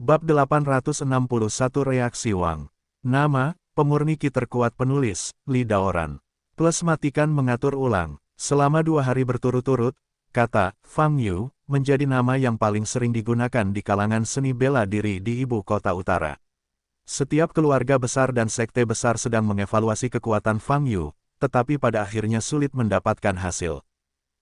Bab 861 Reaksi Wang. Nama, pemurni ki terkuat penulis, Li Daoran. Plus matikan mengatur ulang. Selama 2 hari berturut-turut, kata Fang Yu menjadi nama yang paling sering digunakan di kalangan seni bela diri di ibu kota utara. Setiap keluarga besar dan sekte besar sedang mengevaluasi kekuatan Fang Yu, tetapi pada akhirnya sulit mendapatkan hasil.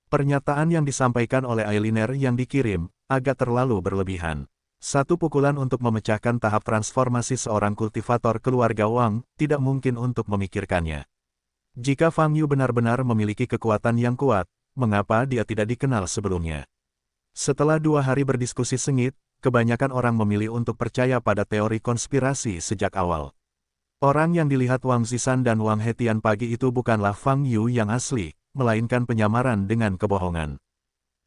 Pernyataan yang disampaikan oleh Ailiner yang dikirim, agak terlalu berlebihan. Satu pukulan untuk memecahkan tahap transformasi seorang kultivator keluarga Wang, tidak mungkin untuk memikirkannya. Jika Fang Yu benar-benar memiliki kekuatan yang kuat, mengapa dia tidak dikenal sebelumnya? Setelah 2 hari berdiskusi sengit, kebanyakan orang memilih untuk percaya pada teori konspirasi sejak awal. Orang yang dilihat Wang Zishan dan Wang Hetian pagi itu bukanlah Fang Yu yang asli, melainkan penyamaran dengan kebohongan.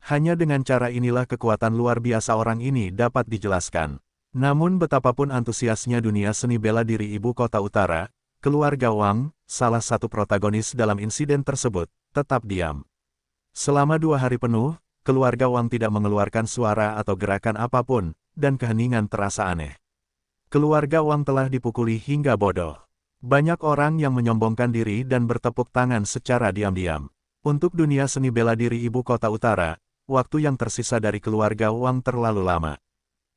Hanya dengan cara inilah kekuatan luar biasa orang ini dapat dijelaskan. Namun betapapun antusiasnya dunia seni bela diri ibu kota utara, keluarga Wang, salah satu protagonis dalam insiden tersebut, tetap diam. Selama 2 hari penuh, keluarga Wang tidak mengeluarkan suara atau gerakan apapun, dan keheningan terasa aneh. Keluarga Wang telah dipukuli hingga bodoh. Banyak orang yang menyombongkan diri dan bertepuk tangan secara diam-diam. Untuk dunia seni bela diri ibu kota utara, waktu yang tersisa dari keluarga Wang terlalu lama.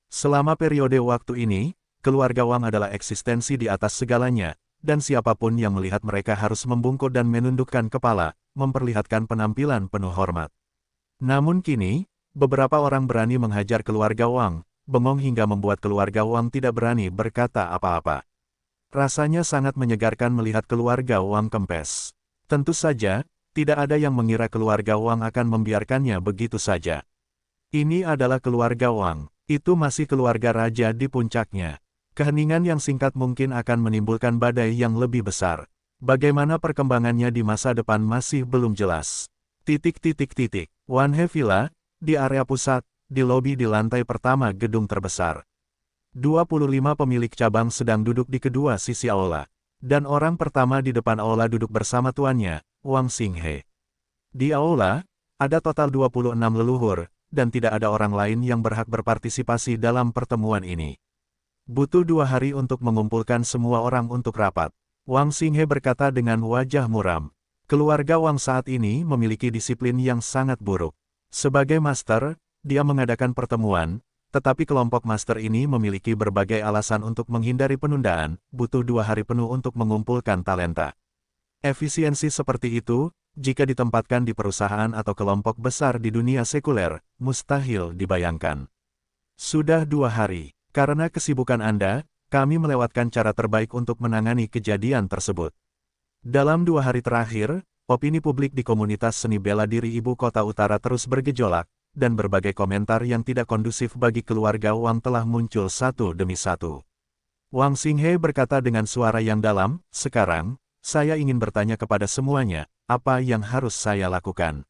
Selama periode waktu ini, keluarga Wang adalah eksistensi di atas segalanya, dan siapapun yang melihat mereka harus membungkuk dan menundukkan kepala, memperlihatkan penampilan penuh hormat. Namun kini, beberapa orang berani menghajar keluarga Wang, bengong hingga membuat keluarga Wang tidak berani berkata apa-apa. Rasanya sangat menyegarkan melihat keluarga Wang kempes. Tentu saja, tidak ada yang mengira keluarga Wang akan membiarkannya begitu saja. Ini adalah keluarga Wang, itu masih keluarga raja di puncaknya. Keheningan yang singkat mungkin akan menimbulkan badai yang lebih besar. Bagaimana perkembangannya di masa depan masih belum jelas. Wan He Villa, di area pusat, di lobi di lantai pertama gedung terbesar. 25 pemilik cabang sedang duduk di kedua sisi aula. Dan orang pertama di depan aula duduk bersama tuannya, Wang Xinghe. Di aula, ada total 26 leluhur, dan tidak ada orang lain yang berhak berpartisipasi dalam pertemuan ini. Butuh 2 hari untuk mengumpulkan semua orang untuk rapat. Wang Xinghe berkata dengan wajah muram. Keluarga Wang saat ini memiliki disiplin yang sangat buruk. Sebagai master, dia mengadakan pertemuan, tetapi kelompok master ini memiliki berbagai alasan untuk menghindari penundaan, butuh 2 hari penuh untuk mengumpulkan talenta. Efisiensi seperti itu, jika ditempatkan di perusahaan atau kelompok besar di dunia sekuler, mustahil dibayangkan. Sudah 2 hari, karena kesibukan Anda, kami melewatkan cara terbaik untuk menangani kejadian tersebut. Dalam 2 hari terakhir, opini publik di komunitas seni bela diri ibu kota utara terus bergejolak, dan berbagai komentar yang tidak kondusif bagi keluarga Wang telah muncul satu demi satu. Wang Xinghe berkata dengan suara yang dalam, sekarang, saya ingin bertanya kepada semuanya, apa yang harus saya lakukan?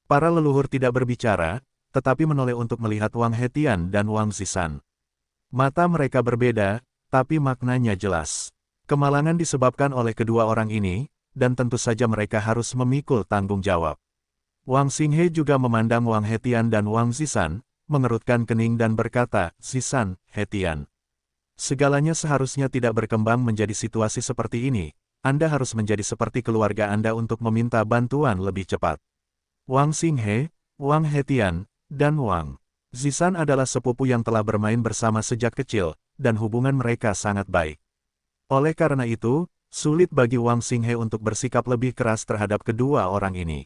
Para leluhur tidak berbicara, tetapi menoleh untuk melihat Wang Hetian dan Wang Zishan. Mata mereka berbeda, tapi maknanya jelas. Kemalangan disebabkan oleh kedua orang ini, dan tentu saja mereka harus memikul tanggung jawab. Wang Xinghe juga memandang Wang Hetian dan Wang Zishan, mengerutkan kening dan berkata, Zishan, Hetian. Segalanya seharusnya tidak berkembang menjadi situasi seperti ini, Anda harus menjadi seperti keluarga Anda untuk meminta bantuan lebih cepat. Wang Xinghe, Wang Hetian, dan Wang Zishan adalah sepupu yang telah bermain bersama sejak kecil, dan hubungan mereka sangat baik. Oleh karena itu, sulit bagi Wang Xinghe untuk bersikap lebih keras terhadap kedua orang ini.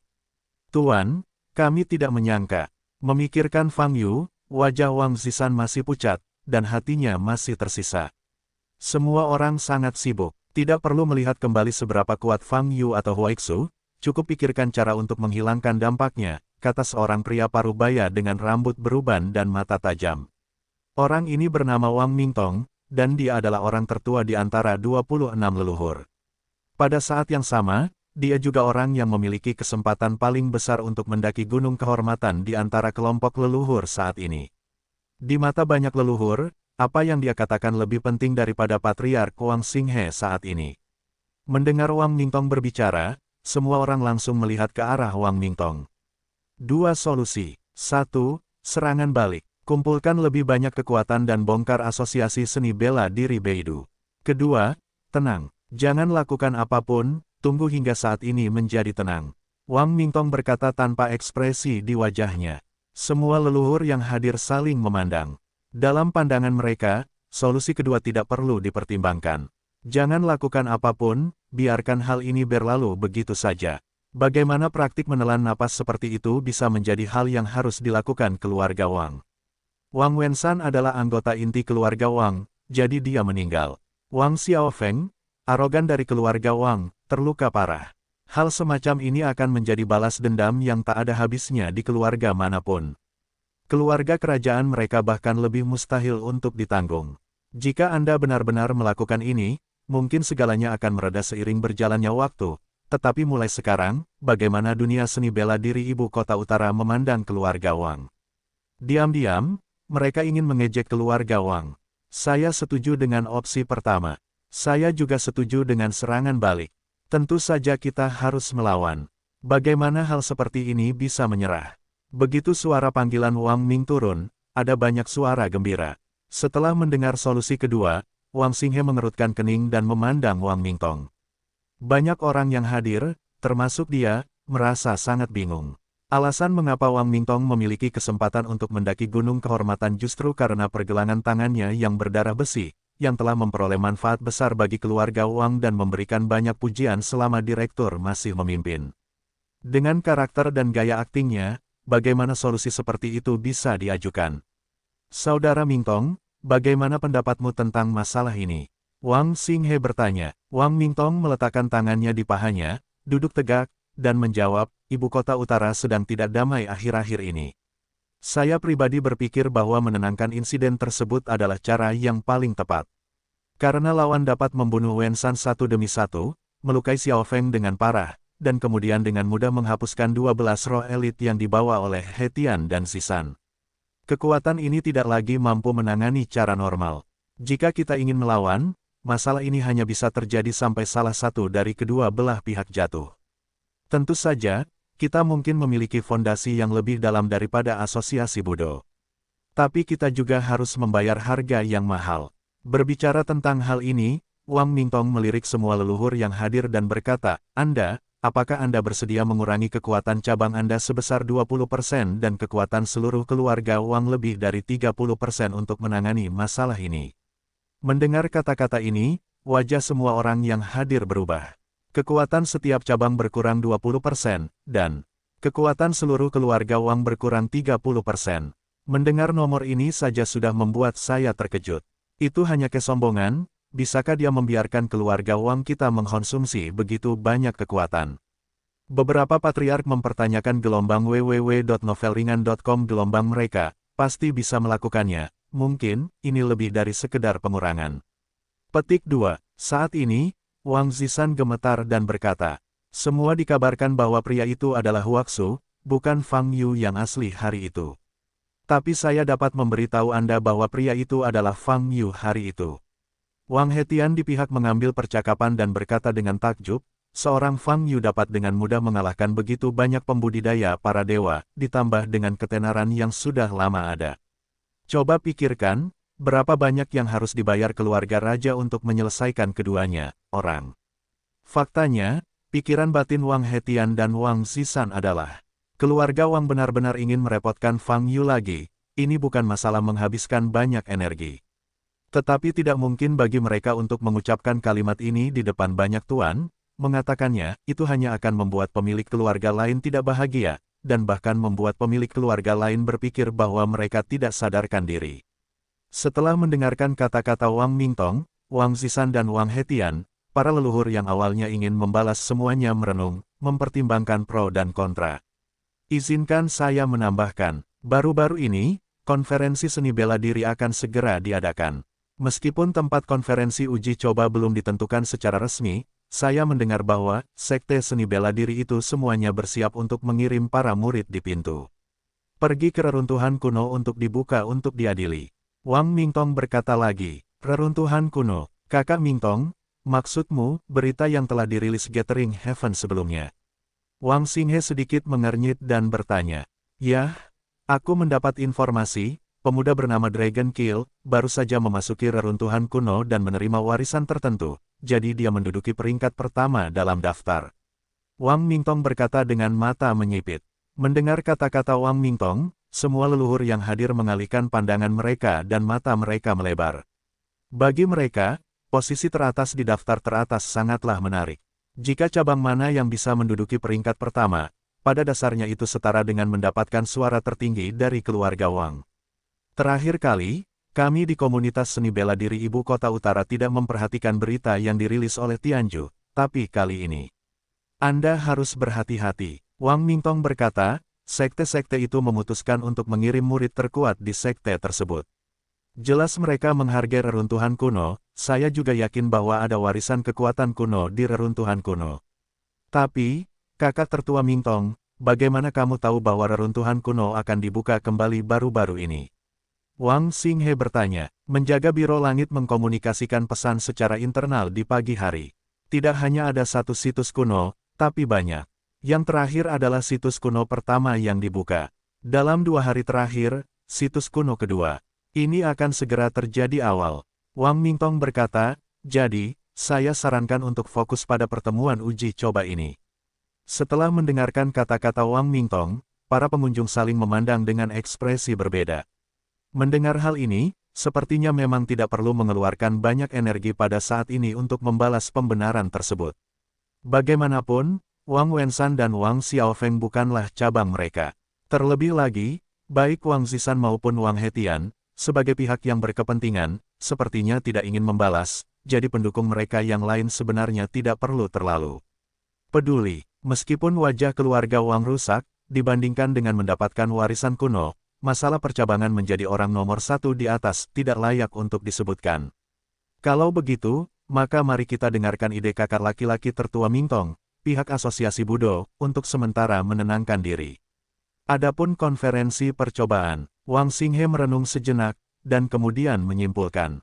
Tuan, kami tidak menyangka. Memikirkan Fang Yu, wajah Wang Zishan masih pucat, dan hatinya masih tersisa. Semua orang sangat sibuk, tidak perlu melihat kembali seberapa kuat Fang Yu atau Huaixu, cukup pikirkan cara untuk menghilangkan dampaknya, kata seorang pria parubaya dengan rambut beruban dan mata tajam. Orang ini bernama Wang Mingtong, dan dia adalah orang tertua di antara 26 leluhur. Pada saat yang sama, dia juga orang yang memiliki kesempatan paling besar untuk mendaki gunung kehormatan di antara kelompok leluhur saat ini. Di mata banyak leluhur, apa yang dia katakan lebih penting daripada Patriark Wang Xinghe saat ini. Mendengar Wang Mingtong berbicara, semua orang langsung melihat ke arah Wang Mingtong. 2 solusi. 1. Serangan balik. Kumpulkan lebih banyak kekuatan dan bongkar asosiasi seni bela diri Beidou. Kedua, tenang. Jangan lakukan apapun, tunggu hingga saat ini menjadi tenang. Wang Mingtong berkata tanpa ekspresi di wajahnya. Semua leluhur yang hadir saling memandang. Dalam pandangan mereka, solusi kedua tidak perlu dipertimbangkan. Jangan lakukan apapun, biarkan hal ini berlalu begitu saja. Bagaimana praktik menelan napas seperti itu bisa menjadi hal yang harus dilakukan keluarga Wang. Wang Wenshan adalah anggota inti keluarga Wang, jadi dia meninggal. Wang Xiaofeng, arogan dari keluarga Wang, terluka parah. Hal semacam ini akan menjadi balas dendam yang tak ada habisnya di keluarga manapun. Keluarga kerajaan mereka bahkan lebih mustahil untuk ditanggung. Jika Anda benar-benar melakukan ini, mungkin segalanya akan mereda seiring berjalannya waktu. Tetapi mulai sekarang, bagaimana dunia seni bela diri ibu kota utara memandang keluarga Wang? Diam-diam, mereka ingin mengejek keluarga Wang. Saya setuju dengan opsi pertama. Saya juga setuju dengan serangan balik. Tentu saja kita harus melawan. Bagaimana hal seperti ini bisa menyerah? Begitu suara panggilan Wang Ming turun, ada banyak suara gembira. Setelah mendengar solusi kedua, Wang Xinghe mengerutkan kening dan memandang Wang Mingtong. Banyak orang yang hadir, termasuk dia, merasa sangat bingung. Alasan mengapa Wang Mingtong memiliki kesempatan untuk mendaki gunung kehormatan justru karena pergelangan tangannya yang berdarah besi, yang telah memperoleh manfaat besar bagi keluarga Wang dan memberikan banyak pujian selama direktur masih memimpin. Dengan karakter dan gaya aktingnya, bagaimana solusi seperti itu bisa diajukan? Saudara Mingtong, bagaimana pendapatmu tentang masalah ini? Wang Xinghe bertanya. Wang Mingtong meletakkan tangannya di pahanya, duduk tegak, dan menjawab, ibu kota utara sedang tidak damai akhir-akhir ini. Saya pribadi berpikir bahwa menenangkan insiden tersebut adalah cara yang paling tepat. Karena lawan dapat membunuh Wenshan satu demi satu, melukai Xiaofeng dengan parah, dan kemudian dengan mudah menghapuskan 12 roh elit yang dibawa oleh He Tian dan Zisan. Kekuatan ini tidak lagi mampu menangani cara normal. Jika kita ingin melawan, masalah ini hanya bisa terjadi sampai salah satu dari kedua belah pihak jatuh. Tentu saja, kita mungkin memiliki fondasi yang lebih dalam daripada asosiasi Budo. Tapi kita juga harus membayar harga yang mahal. Berbicara tentang hal ini, Wang Mingtong melirik semua leluhur yang hadir dan berkata, apakah Anda bersedia mengurangi kekuatan cabang Anda sebesar 20% dan kekuatan seluruh keluarga Wang lebih dari 30% untuk menangani masalah ini? Mendengar kata-kata ini, wajah semua orang yang hadir berubah. Kekuatan setiap cabang berkurang 20%, dan kekuatan seluruh keluarga Wang berkurang 30%. Mendengar nomor ini saja sudah membuat saya terkejut. Itu hanya kesombongan, bisakah dia membiarkan keluarga Wang kita mengkonsumsi begitu banyak kekuatan? Beberapa patriark mempertanyakan gelombang www.novelringan.com gelombang mereka, pasti bisa melakukannya, mungkin, ini lebih dari sekedar pengurangan. Petik 2. Saat ini, Wang Zisan gemetar dan berkata, semua dikabarkan bahwa pria itu adalah Huaxu, bukan Fang Yu yang asli hari itu. Tapi saya dapat memberitahu Anda bahwa pria itu adalah Fang Yu hari itu. Wang Hetian di pihak mengambil percakapan dan berkata dengan takjub, seorang Fang Yu dapat dengan mudah mengalahkan begitu banyak pembudidaya para dewa, ditambah dengan ketenaran yang sudah lama ada. Coba pikirkan, berapa banyak yang harus dibayar keluarga raja untuk menyelesaikan keduanya, orang. Faktanya, pikiran batin Wang Hetian dan Wang Zisan adalah, keluarga Wang benar-benar ingin merepotkan Fang Yu lagi, ini bukan masalah menghabiskan banyak energi. Tetapi tidak mungkin bagi mereka untuk mengucapkan kalimat ini di depan banyak tuan, mengatakannya, itu hanya akan membuat pemilik keluarga lain tidak bahagia, dan bahkan membuat pemilik keluarga lain berpikir bahwa mereka tidak sadarkan diri. Setelah mendengarkan kata-kata Wang Mingtong, Wang Zisan dan Wang Hetian, para leluhur yang awalnya ingin membalas semuanya merenung, mempertimbangkan pro dan kontra. Izinkan saya menambahkan, baru-baru ini, konferensi seni bela diri akan segera diadakan. Meskipun tempat konferensi uji coba belum ditentukan secara resmi, saya mendengar bahwa sekte seni bela diri itu semuanya bersiap untuk mengirim para murid di pintu. Pergi ke reruntuhan kuno untuk dibuka untuk diadili. Wang Mingtong berkata lagi, reruntuhan kuno, kakak Mingtong, maksudmu, berita yang telah dirilis Gathering Heaven sebelumnya. Wang Xinghe sedikit mengernyit dan bertanya, ya, aku mendapat informasi, pemuda bernama Dragon Kill, baru saja memasuki reruntuhan kuno dan menerima warisan tertentu, jadi dia menduduki peringkat pertama dalam daftar. Wang Mingtong berkata dengan mata menyipit. Mendengar kata-kata Wang Mingtong, semua leluhur yang hadir mengalihkan pandangan mereka dan mata mereka melebar. Bagi mereka, posisi teratas di daftar teratas sangatlah menarik. Jika cabang mana yang bisa menduduki peringkat pertama, pada dasarnya itu setara dengan mendapatkan suara tertinggi dari keluarga Wang. Terakhir kali, kami di komunitas seni bela diri Ibu Kota Utara tidak memperhatikan berita yang dirilis oleh Tianju, tapi kali ini Anda harus berhati-hati. Wang Mingtong berkata, sekte-sekte itu memutuskan untuk mengirim murid terkuat di sekte tersebut. Jelas mereka menghargai reruntuhan kuno, saya juga yakin bahwa ada warisan kekuatan kuno di reruntuhan kuno. Tapi, kakak tertua Mingtong, bagaimana kamu tahu bahwa reruntuhan kuno akan dibuka kembali baru-baru ini? Wang Xinghe bertanya. Menjaga Biro Langit mengkomunikasikan pesan secara internal di pagi hari. Tidak hanya ada satu situs kuno, tapi banyak. Yang terakhir adalah situs kuno pertama yang dibuka. Dalam 2 hari terakhir, situs kuno kedua. Ini akan segera terjadi awal. Wang Mingtong berkata, jadi, saya sarankan untuk fokus pada pertemuan uji coba ini. Setelah mendengarkan kata-kata Wang Mingtong, para pengunjung saling memandang dengan ekspresi berbeda. Mendengar hal ini, sepertinya memang tidak perlu mengeluarkan banyak energi pada saat ini untuk membalas pembenaran tersebut. Bagaimanapun, Wang Wenshan dan Wang Xiaofeng bukanlah cabang mereka. Terlebih lagi, baik Wang Zishan maupun Wang Hetian, sebagai pihak yang berkepentingan, sepertinya tidak ingin membalas, jadi pendukung mereka yang lain sebenarnya tidak perlu terlalu peduli. Meskipun wajah keluarga Wang rusak, dibandingkan dengan mendapatkan warisan kuno, masalah percabangan menjadi orang nomor 1 di atas tidak layak untuk disebutkan. Kalau begitu, maka mari kita dengarkan ide kakak laki-laki tertua Mingtong, pihak asosiasi Budo, untuk sementara menenangkan diri. Adapun konferensi percobaan, Wang Xinghe merenung sejenak, dan kemudian menyimpulkan.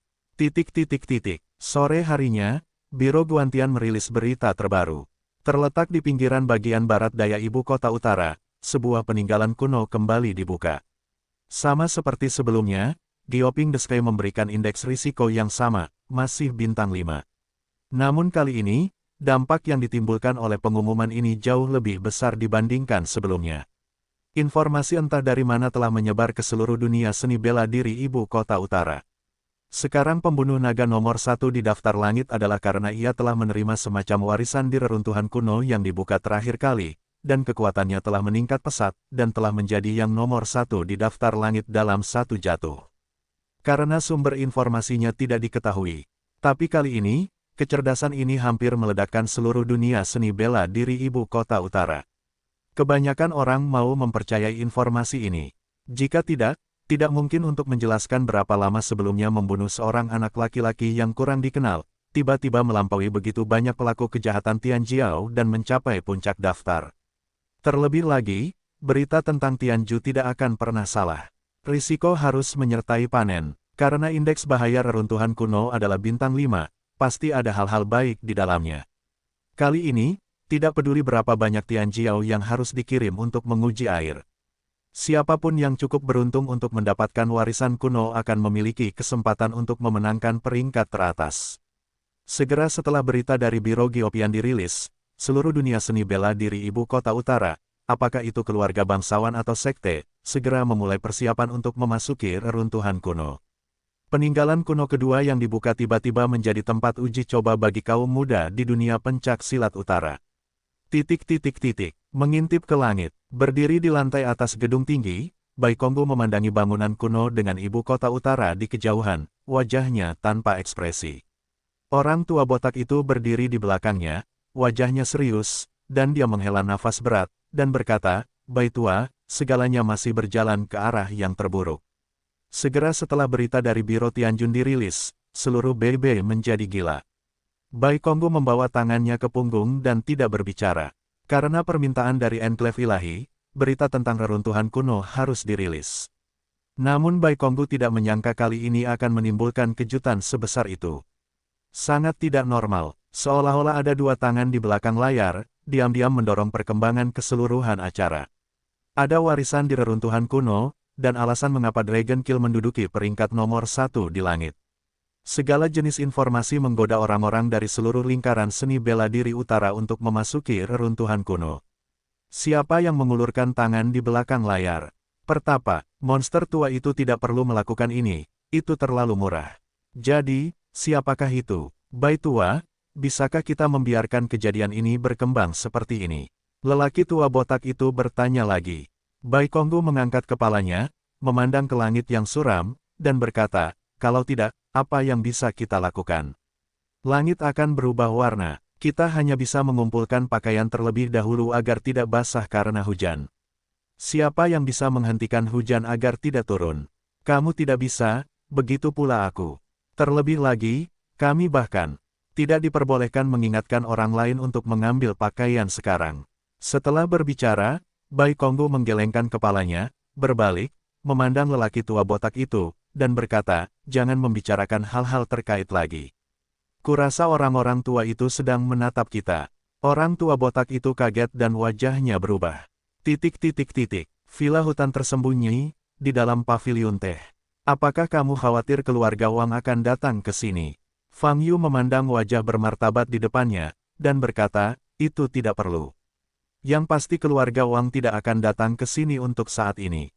Sore harinya, Biro Guantian merilis berita terbaru. Terletak di pinggiran bagian barat daya Ibu Kota Utara, sebuah peninggalan kuno kembali dibuka. Sama seperti sebelumnya, Geoping the Sky memberikan indeks risiko yang sama, masih bintang 5. Namun kali ini, dampak yang ditimbulkan oleh pengumuman ini jauh lebih besar dibandingkan sebelumnya. Informasi entah dari mana telah menyebar ke seluruh dunia seni bela diri Ibu Kota Utara. Sekarang pembunuh naga nomor 1 di daftar langit adalah karena ia telah menerima semacam warisan di reruntuhan kuno yang dibuka terakhir kali, dan kekuatannya telah meningkat pesat, dan telah menjadi yang nomor 1 di daftar langit dalam satu jatuh. Karena sumber informasinya tidak diketahui. Tapi kali ini, kecerdasan ini hampir meledakkan seluruh dunia seni bela diri Ibu Kota Utara. Kebanyakan orang mau mempercayai informasi ini. Jika tidak mungkin untuk menjelaskan berapa lama sebelumnya membunuh seorang anak laki-laki yang kurang dikenal, tiba-tiba melampaui begitu banyak pelaku kejahatan Tianjiao dan mencapai puncak daftar. Terlebih lagi, berita tentang Tianju tidak akan pernah salah. Risiko harus menyertai panen. Karena indeks bahaya reruntuhan kuno adalah bintang 5, pasti ada hal-hal baik di dalamnya. Kali ini, tidak peduli berapa banyak Tianjiao yang harus dikirim untuk menguji air. Siapapun yang cukup beruntung untuk mendapatkan warisan kuno akan memiliki kesempatan untuk memenangkan peringkat teratas. Segera setelah berita dari Biro Geopian dirilis, seluruh dunia seni bela diri Ibu Kota Utara, apakah itu keluarga bangsawan atau sekte, segera memulai persiapan untuk memasuki reruntuhan kuno. Peninggalan kuno kedua yang dibuka tiba-tiba menjadi tempat uji coba bagi kaum muda di dunia pencak silat utara. Mengintip ke langit, berdiri di lantai atas gedung tinggi, Bai Konggu memandangi bangunan kuno dengan Ibu Kota Utara di kejauhan, wajahnya tanpa ekspresi. Orang tua botak itu berdiri di belakangnya, wajahnya serius, dan dia menghela nafas berat, dan berkata, Bai tua, segalanya masih berjalan ke arah yang terburuk. Segera setelah berita dari Biro Tianjun dirilis, seluruh BB menjadi gila. Bai Konggu membawa tangannya ke punggung dan tidak berbicara. Karena permintaan dari Enclave Ilahi, berita tentang reruntuhan kuno harus dirilis. Namun Bai Konggu tidak menyangka kali ini akan menimbulkan kejutan sebesar itu. Sangat tidak normal, seolah-olah ada dua tangan di belakang layar, diam-diam mendorong perkembangan keseluruhan acara. Ada warisan di reruntuhan kuno, dan alasan mengapa Dragon Kill menduduki peringkat nomor 1 di langit. Segala jenis informasi menggoda orang-orang dari seluruh lingkaran seni bela diri utara untuk memasuki reruntuhan kuno. Siapa yang mengulurkan tangan di belakang layar? Pertapa, monster tua itu tidak perlu melakukan ini, itu terlalu murah. Jadi, siapakah itu? Bai tua, bisakah kita membiarkan kejadian ini berkembang seperti ini? Lelaki tua botak itu bertanya lagi. Bai Konggu mengangkat kepalanya, memandang ke langit yang suram, dan berkata, kalau tidak, apa yang bisa kita lakukan? Langit akan berubah warna, kita hanya bisa mengumpulkan pakaian terlebih dahulu agar tidak basah karena hujan. Siapa yang bisa menghentikan hujan agar tidak turun? Kamu tidak bisa, begitu pula aku. Terlebih lagi, kami bahkan tidak diperbolehkan mengingatkan orang lain untuk mengambil pakaian sekarang. Setelah berbicara, Bai Konggu menggelengkan kepalanya, berbalik, memandang lelaki tua botak itu, dan berkata, jangan membicarakan hal-hal terkait lagi. Kurasa orang-orang tua itu sedang menatap kita. Orang tua botak itu kaget dan wajahnya berubah. Villa hutan tersembunyi, di dalam paviliun teh. Apakah kamu khawatir keluarga Wang akan datang ke sini? Fang Yu memandang wajah bermartabat di depannya, dan berkata, itu tidak perlu. Yang pasti keluarga Wang tidak akan datang ke sini untuk saat ini.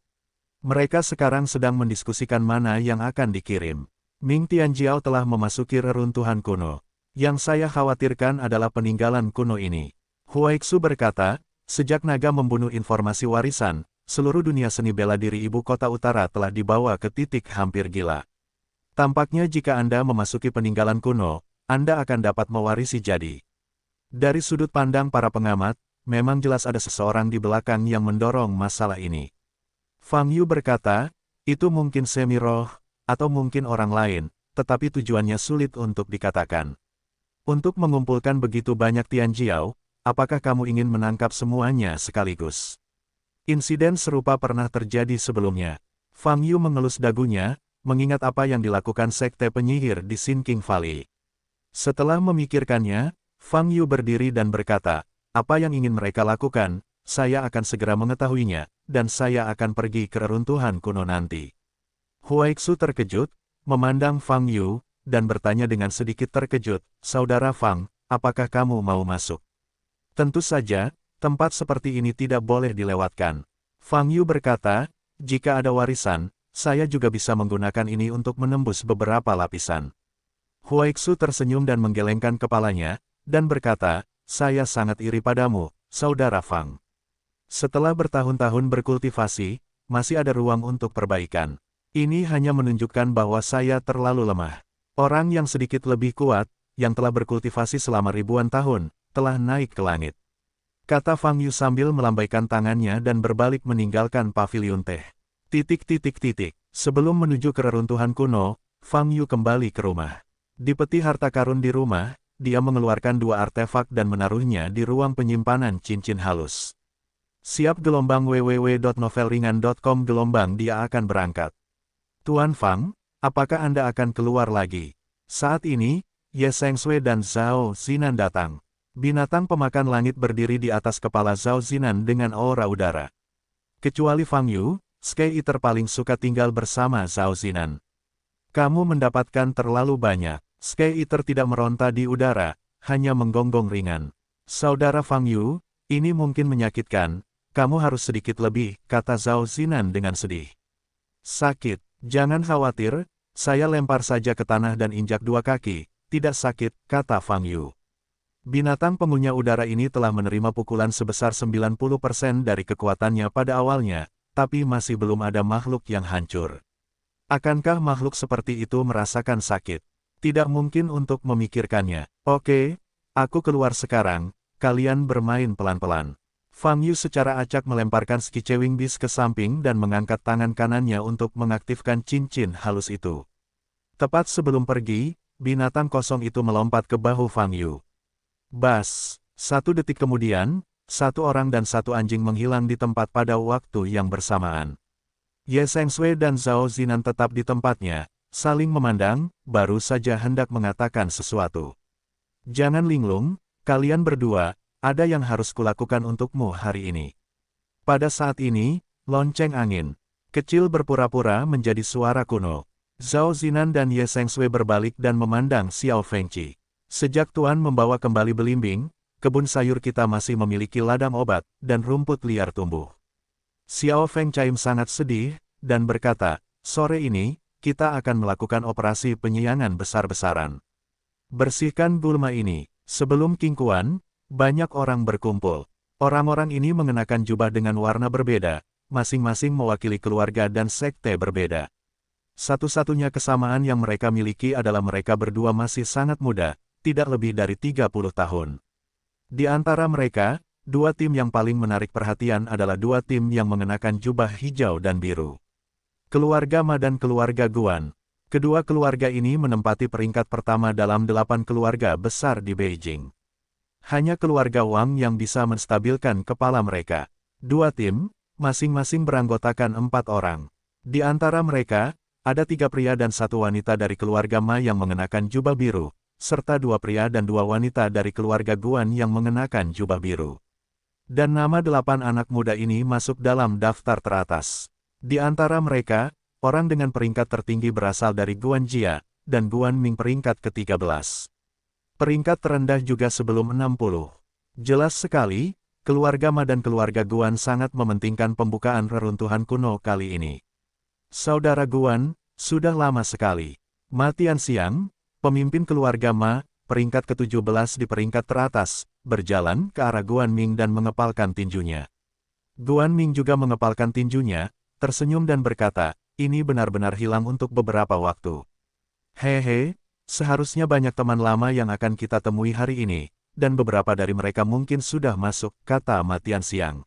Mereka sekarang sedang mendiskusikan mana yang akan dikirim. Ming Tianjiao telah memasuki reruntuhan kuno. Yang saya khawatirkan adalah peninggalan kuno ini. Huaixu berkata, sejak naga membunuh informasi warisan, seluruh dunia seni bela diri ibu kota utara telah dibawa ke titik hampir gila. Tampaknya jika Anda memasuki peninggalan kuno, Anda akan dapat mewarisi jadi. Dari sudut pandang para pengamat, memang jelas ada seseorang di belakang yang mendorong masalah ini. Fang Yu berkata, itu mungkin semi-roh, atau mungkin orang lain, tetapi tujuannya sulit untuk dikatakan. Untuk mengumpulkan begitu banyak Tianjiao, apakah kamu ingin menangkap semuanya sekaligus? Insiden serupa pernah terjadi sebelumnya. Fang Yu mengelus dagunya, mengingat apa yang dilakukan Sekte Penyihir di Sinking Valley. Setelah memikirkannya, Fang Yu berdiri dan berkata, apa yang ingin mereka lakukan, saya akan segera mengetahuinya, dan saya akan pergi ke reruntuhan kuno nanti. Huaixu terkejut, memandang Fang Yu, dan bertanya dengan sedikit terkejut, Saudara Fang, apakah kamu mau masuk? Tentu saja, tempat seperti ini tidak boleh dilewatkan. Fang Yu berkata, jika ada warisan, saya juga bisa menggunakan ini untuk menembus beberapa lapisan. Huaixu tersenyum dan menggelengkan kepalanya, dan berkata, saya sangat iri padamu, Saudara Fang. Setelah bertahun-tahun berkultivasi, masih ada ruang untuk perbaikan. Ini hanya menunjukkan bahwa saya terlalu lemah. Orang yang sedikit lebih kuat, yang telah berkultivasi selama ribuan tahun, telah naik ke langit. Kata Fang Yu sambil melambaikan tangannya dan berbalik meninggalkan paviliun teh. Sebelum menuju ke reruntuhan kuno, Fang Yu kembali ke rumah. Di peti harta karun di rumah, dia mengeluarkan 2 artefak dan menaruhnya di ruang penyimpanan cincin halus. Siap gelombang www.novelringan.com gelombang dia akan berangkat. Tuan Fang, apakah Anda akan keluar lagi? Saat ini, Ye Sengsui dan Zhao Zinan datang. Binatang pemakan langit berdiri di atas kepala Zhao Zinan dengan aura udara. Kecuali Fang Yu, Sky Eater paling suka tinggal bersama Zhao Zinan. Kamu mendapatkan terlalu banyak. Sky Eater tidak meronta di udara, hanya menggonggong ringan. Saudara Fang Yu, ini mungkin menyakitkan. Kamu harus sedikit lebih, kata Zhao Zinan dengan sedih. Sakit, jangan khawatir, saya lempar saja ke tanah dan injak 2 kaki, tidak sakit, kata Fang Yu. Binatang pengunyah udara ini telah menerima pukulan sebesar 90% dari kekuatannya pada awalnya, tapi masih belum ada makhluk yang hancur. Akankah makhluk seperti itu merasakan sakit? Tidak mungkin untuk memikirkannya. Oke, aku keluar sekarang, kalian bermain pelan-pelan. Fang Yu secara acak melemparkan Skicewing Beast ke samping dan mengangkat tangan kanannya untuk mengaktifkan cincin halus itu. Tepat sebelum pergi, binatang kosong itu melompat ke bahu Fang Yu. Bas, 1 detik kemudian, 1 orang dan 1 anjing menghilang di tempat pada waktu yang bersamaan. Ye Sengsui dan Zhao Zinan tetap di tempatnya, saling memandang, baru saja hendak mengatakan sesuatu. Jangan linglung, kalian berdua, ada yang harus kulakukan untukmu hari ini. Pada saat ini, lonceng angin. Kecil berpura-pura menjadi suara kuno. Zhao Zinan dan Ye Sengshui berbalik dan memandang Xiao Fengqi. Sejak Tuan membawa kembali belimbing, kebun sayur kita masih memiliki ladang obat, dan rumput liar tumbuh. Xiao Fengqi sangat sedih, dan berkata, sore ini, kita akan melakukan operasi penyiangan besar-besaran. Bersihkan gulma ini. Sebelum King Kuan, banyak orang berkumpul. Orang-orang ini mengenakan jubah dengan warna berbeda, masing-masing mewakili keluarga dan sekte berbeda. Satu-satunya kesamaan yang mereka miliki adalah mereka berdua masih sangat muda, tidak lebih dari 30 tahun. Di antara mereka, dua tim yang paling menarik perhatian adalah dua tim yang mengenakan jubah hijau dan biru. Keluarga Ma dan keluarga Guan. Kedua keluarga ini menempati peringkat pertama dalam 8 keluarga besar di Beijing. Hanya keluarga Wang yang bisa menstabilkan kepala mereka. Dua tim, masing-masing beranggotakan 4 orang. Di antara mereka, ada 3 pria dan 1 wanita dari keluarga Ma yang mengenakan jubah biru, serta 2 pria dan 2 wanita dari keluarga Guan yang mengenakan jubah biru. Dan nama 8 anak muda ini masuk dalam daftar teratas. Di antara mereka, orang dengan peringkat tertinggi berasal dari Guan Jia, dan Guan Ming peringkat ke-13. Peringkat terendah juga sebelum 60. Jelas sekali, keluarga Ma dan keluarga Guan sangat mementingkan pembukaan reruntuhan kuno kali ini. Saudara Guan, sudah lama sekali. Ma Tianxiang, pemimpin keluarga Ma, peringkat ke-17 di peringkat teratas, berjalan ke arah Guan Ming dan mengepalkan tinjunya. Guan Ming juga mengepalkan tinjunya, tersenyum dan berkata, ini benar-benar hilang untuk beberapa waktu. Hehe, seharusnya banyak teman lama yang akan kita temui hari ini, dan beberapa dari mereka mungkin sudah masuk, kata Ma Tianxiang.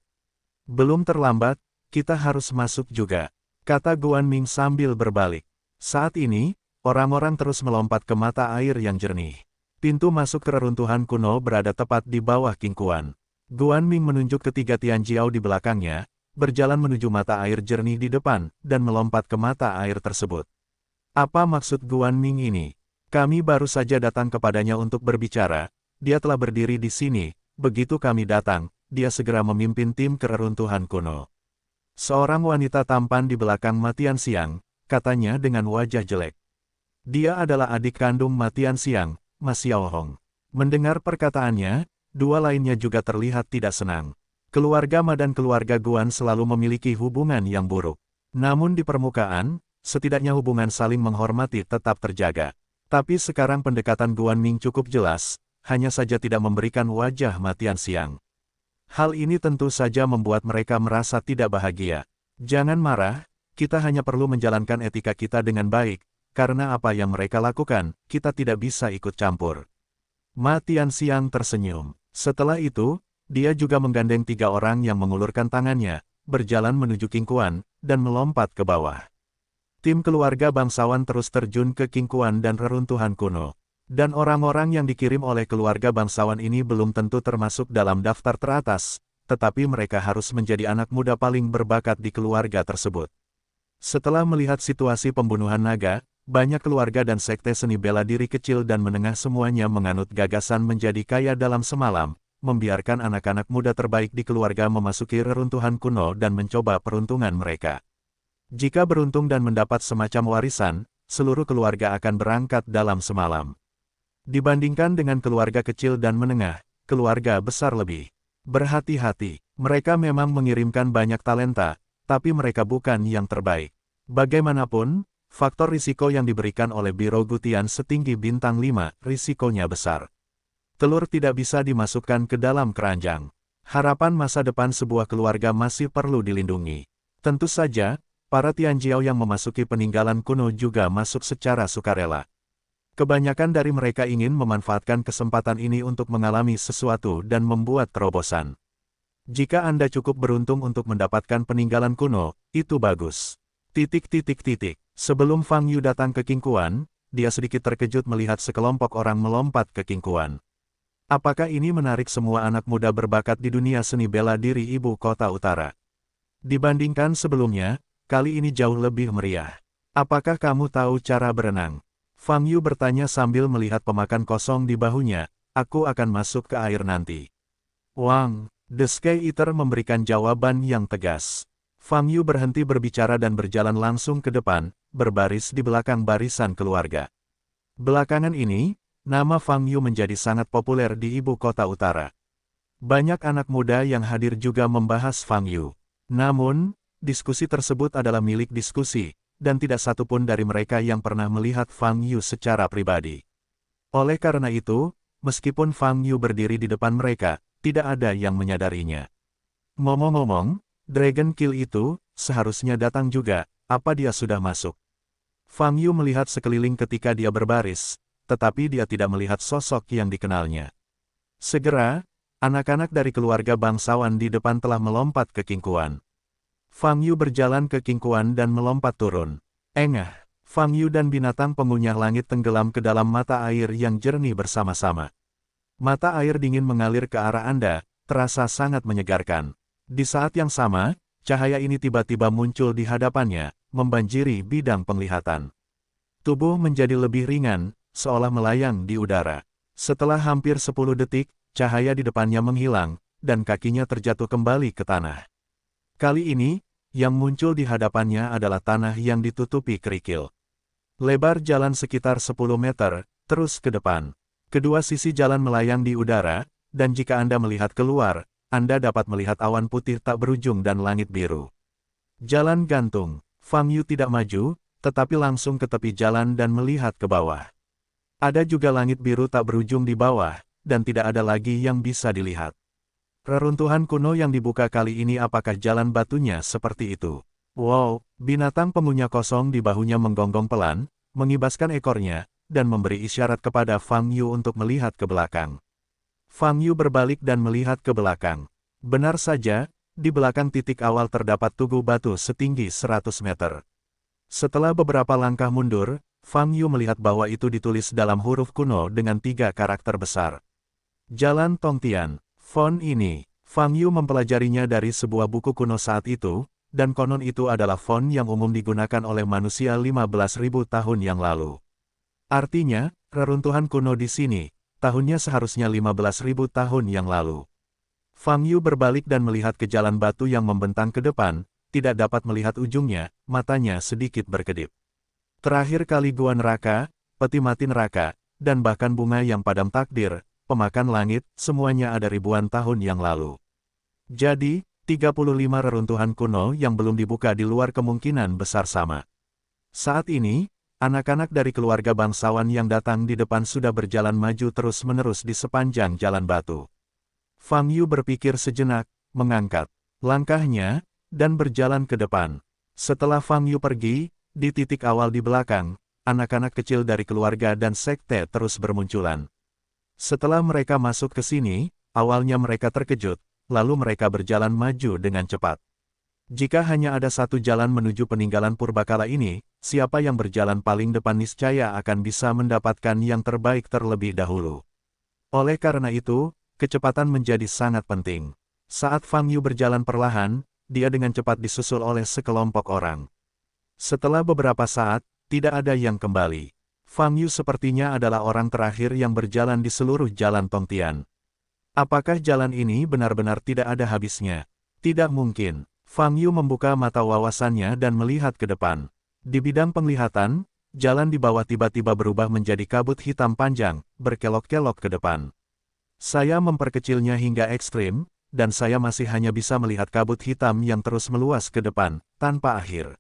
Belum terlambat, kita harus masuk juga, kata Guan Ming sambil berbalik. Saat ini, orang-orang terus melompat ke mata air yang jernih. Pintu masuk ke reruntuhan kuno berada tepat di bawah King Kuan. Guan Ming menunjuk ketiga Tianjiao di belakangnya, berjalan menuju mata air jernih di depan, dan melompat ke mata air tersebut. Apa maksud Guan Ming ini? Kami baru saja datang kepadanya untuk berbicara, dia telah berdiri di sini, begitu kami datang, dia segera memimpin tim ke reruntuhan kuno. Seorang wanita tampan di belakang Ma Tianxiang, katanya dengan wajah jelek. Dia adalah adik kandung Ma Tianxiang, Ma Xiaohong. Mendengar perkataannya, dua lainnya juga terlihat tidak senang. Keluarga Ma dan keluarga Guan selalu memiliki hubungan yang buruk. Namun di permukaan, setidaknya hubungan saling menghormati tetap terjaga. Tapi sekarang pendekatan Guan Ming cukup jelas, hanya saja tidak memberikan wajah Ma Tianxiang. Hal ini tentu saja membuat mereka merasa tidak bahagia. Jangan marah, kita hanya perlu menjalankan etika kita dengan baik, karena apa yang mereka lakukan, kita tidak bisa ikut campur. Ma Tianxiang tersenyum. Setelah itu, dia juga menggandeng 3 orang yang mengulurkan tangannya, berjalan menuju King Kuan, dan melompat ke bawah. Tim keluarga bangsawan terus terjun ke King Kuan dan reruntuhan kuno. Dan orang-orang yang dikirim oleh keluarga bangsawan ini belum tentu termasuk dalam daftar teratas, tetapi mereka harus menjadi anak muda paling berbakat di keluarga tersebut. Setelah melihat situasi pembunuhan naga, banyak keluarga dan sekte seni bela diri kecil dan menengah semuanya menganut gagasan menjadi kaya dalam semalam, membiarkan anak-anak muda terbaik di keluarga memasuki reruntuhan kuno dan mencoba peruntungan mereka. Jika beruntung dan mendapat semacam warisan, seluruh keluarga akan berangkat dalam semalam. Dibandingkan dengan keluarga kecil dan menengah, keluarga besar lebih berhati-hati. Mereka memang mengirimkan banyak talenta, tapi mereka bukan yang terbaik. Bagaimanapun, faktor risiko yang diberikan oleh Biro Gutian setinggi bintang 5, risikonya besar. Telur tidak bisa dimasukkan ke dalam keranjang. Harapan masa depan sebuah keluarga masih perlu dilindungi. Tentu saja, para Tianjiao yang memasuki peninggalan kuno juga masuk secara sukarela. Kebanyakan dari mereka ingin memanfaatkan kesempatan ini untuk mengalami sesuatu dan membuat terobosan. Jika Anda cukup beruntung untuk mendapatkan peninggalan kuno, itu bagus. Sebelum Fang Yu datang ke King Kuan, dia sedikit terkejut melihat sekelompok orang melompat ke King Kuan. Apakah ini menarik semua anak muda berbakat di dunia seni bela diri ibu kota utara? Dibandingkan sebelumnya, kali ini jauh lebih meriah. Apakah kamu tahu cara berenang? Fang Yu bertanya sambil melihat pemakan kosong di bahunya, aku akan masuk ke air nanti. Wang, The Sky Eater memberikan jawaban yang tegas. Fang Yu berhenti berbicara dan berjalan langsung ke depan, berbaris di belakang barisan keluarga. Belakangan ini, nama Fang Yu menjadi sangat populer di ibu kota utara. Banyak anak muda yang hadir juga membahas Fang Yu. Namun, diskusi tersebut adalah milik diskusi, dan tidak satupun dari mereka yang pernah melihat Fang Yu secara pribadi. Oleh karena itu, meskipun Fang Yu berdiri di depan mereka, tidak ada yang menyadarinya. Ngomong-ngomong, Dragon Kill itu seharusnya datang juga, apa dia sudah masuk? Fang Yu melihat sekeliling ketika dia berbaris, tetapi dia tidak melihat sosok yang dikenalnya. Segera, anak-anak dari keluarga bangsawan di depan telah melompat ke Qingquan. Fang Yu berjalan ke Qingquan dan melompat turun. Engah, Fang Yu dan binatang pengunyah langit tenggelam ke dalam mata air yang jernih bersama-sama. Mata air dingin mengalir ke arah Anda, terasa sangat menyegarkan. Di saat yang sama, cahaya ini tiba-tiba muncul di hadapannya, membanjiri bidang penglihatan. Tubuh menjadi lebih ringan, seolah melayang di udara. Setelah hampir 10 detik, cahaya di depannya menghilang, dan kakinya terjatuh kembali ke tanah. Kali ini, yang muncul di hadapannya adalah tanah yang ditutupi kerikil. Lebar jalan sekitar 10 meter, terus ke depan. Kedua sisi jalan melayang di udara, dan jika Anda melihat keluar, Anda dapat melihat awan putih tak berujung dan langit biru. Jalan gantung. Fang Yu tidak maju, tetapi langsung ke tepi jalan dan melihat ke bawah. Ada juga langit biru tak berujung di bawah, dan tidak ada lagi yang bisa dilihat. Reruntuhan kuno yang dibuka kali ini, apakah jalan batunya seperti itu? Wow, binatang pengunyah kosong di bahunya menggonggong pelan, mengibaskan ekornya, dan memberi isyarat kepada Fang Yu untuk melihat ke belakang. Fang Yu berbalik dan melihat ke belakang. Benar saja, di belakang titik awal terdapat tugu batu setinggi 100 meter. Setelah beberapa langkah mundur, Fang Yu melihat bahwa itu ditulis dalam huruf kuno dengan 3 karakter besar. Jalan Tongtian. Font ini, Fang Yu mempelajarinya dari sebuah buku kuno saat itu, dan konon itu adalah font yang umum digunakan oleh manusia 15.000 tahun yang lalu. Artinya, reruntuhan kuno di sini, tahunnya seharusnya 15.000 tahun yang lalu. Fang Yu berbalik dan melihat ke jalan batu yang membentang ke depan, tidak dapat melihat ujungnya, matanya sedikit berkedip. Terakhir kali gua neraka, peti mati neraka, dan bahkan bunga yang padam takdir, pemakan langit, semuanya ada ribuan tahun yang lalu. Jadi, 35 reruntuhan kuno yang belum dibuka di luar kemungkinan besar sama. Saat ini, anak-anak dari keluarga bangsawan yang datang di depan sudah berjalan maju terus-menerus di sepanjang jalan batu. Fang Yu berpikir sejenak, mengangkat langkahnya, dan berjalan ke depan. Setelah Fang Yu pergi, di titik awal di belakang, anak-anak kecil dari keluarga dan sekte terus bermunculan. Setelah mereka masuk ke sini, awalnya mereka terkejut, lalu mereka berjalan maju dengan cepat. Jika hanya ada satu jalan menuju peninggalan purbakala ini, siapa yang berjalan paling depan niscaya akan bisa mendapatkan yang terbaik terlebih dahulu. Oleh karena itu, kecepatan menjadi sangat penting. Saat Fang Yu berjalan perlahan, dia dengan cepat disusul oleh sekelompok orang. Setelah beberapa saat, tidak ada yang kembali. Fang Yu sepertinya adalah orang terakhir yang berjalan di seluruh jalan Tongtian. Apakah jalan ini benar-benar tidak ada habisnya? Tidak mungkin. Fang Yu membuka mata wawasannya dan melihat ke depan. Di bidang penglihatan, jalan di bawah tiba-tiba berubah menjadi kabut hitam panjang, berkelok-kelok ke depan. Saya memperkecilnya hingga ekstrim, dan saya masih hanya bisa melihat kabut hitam yang terus meluas ke depan, tanpa akhir.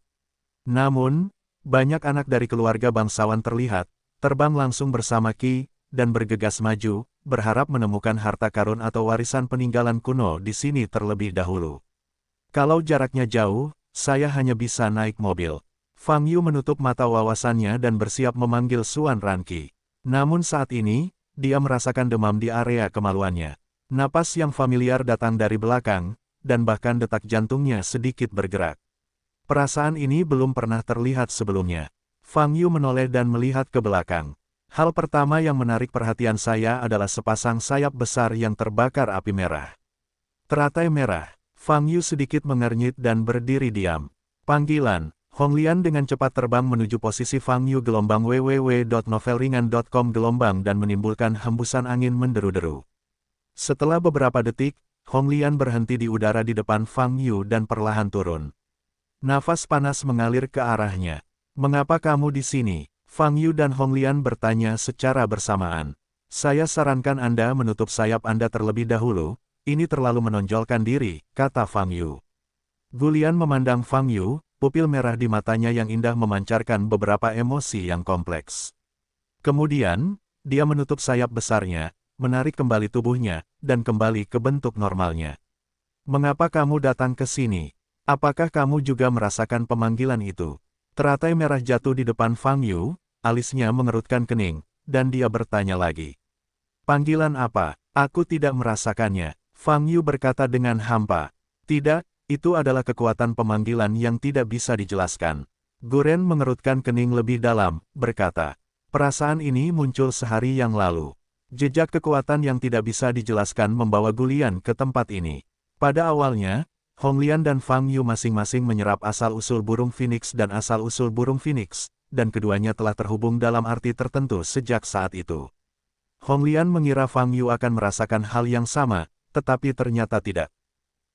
Namun, banyak anak dari keluarga bangsawan terlihat, terbang langsung bersama Qi, dan bergegas maju, berharap menemukan harta karun atau warisan peninggalan kuno di sini terlebih dahulu. Kalau jaraknya jauh, saya hanya bisa naik mobil. Fang Yu menutup mata wawasannya dan bersiap memanggil Suan Ranqi. Namun saat ini, dia merasakan demam di area kemaluannya. Napas yang familiar datang dari belakang, dan bahkan detak jantungnya sedikit bergerak. Perasaan ini belum pernah terlihat sebelumnya. Fang Yu menoleh dan melihat ke belakang. Hal pertama yang menarik perhatian saya adalah sepasang sayap besar yang terbakar api merah. Teratai merah. Fang Yu sedikit mengernyit dan berdiri diam. Panggilan. Honglian dengan cepat terbang menuju posisi Fang Yu gelombang www.novelringan.com gelombang dan menimbulkan hembusan angin menderu-deru. Setelah beberapa detik, Honglian berhenti di udara di depan Fang Yu dan perlahan turun. Nafas panas mengalir ke arahnya. Mengapa kamu di sini? Fang Yu dan Hong Lian bertanya secara bersamaan. Saya sarankan Anda menutup sayap Anda terlebih dahulu, ini terlalu menonjolkan diri, kata Fang Yu. Gulian memandang Fang Yu, pupil merah di matanya yang indah memancarkan beberapa emosi yang kompleks. Kemudian, dia menutup sayap besarnya, menarik kembali tubuhnya, dan kembali ke bentuk normalnya. Mengapa kamu datang ke sini? Apakah kamu juga merasakan pemanggilan itu? Teratai merah jatuh di depan Fang Yu, alisnya mengerutkan kening, dan dia bertanya lagi. Panggilan apa? Aku tidak merasakannya. Fang Yu berkata dengan hampa. Tidak, itu adalah kekuatan pemanggilan yang tidak bisa dijelaskan. Guren mengerutkan kening lebih dalam, berkata. Perasaan ini muncul sehari yang lalu. Jejak kekuatan yang tidak bisa dijelaskan membawa Gulian ke tempat ini. Pada awalnya, Hong Lian dan Fang Yu masing-masing menyerap asal-usul burung phoenix dan asal-usul burung phoenix, dan keduanya telah terhubung dalam arti tertentu sejak saat itu. Hong Lian mengira Fang Yu akan merasakan hal yang sama, tetapi ternyata tidak.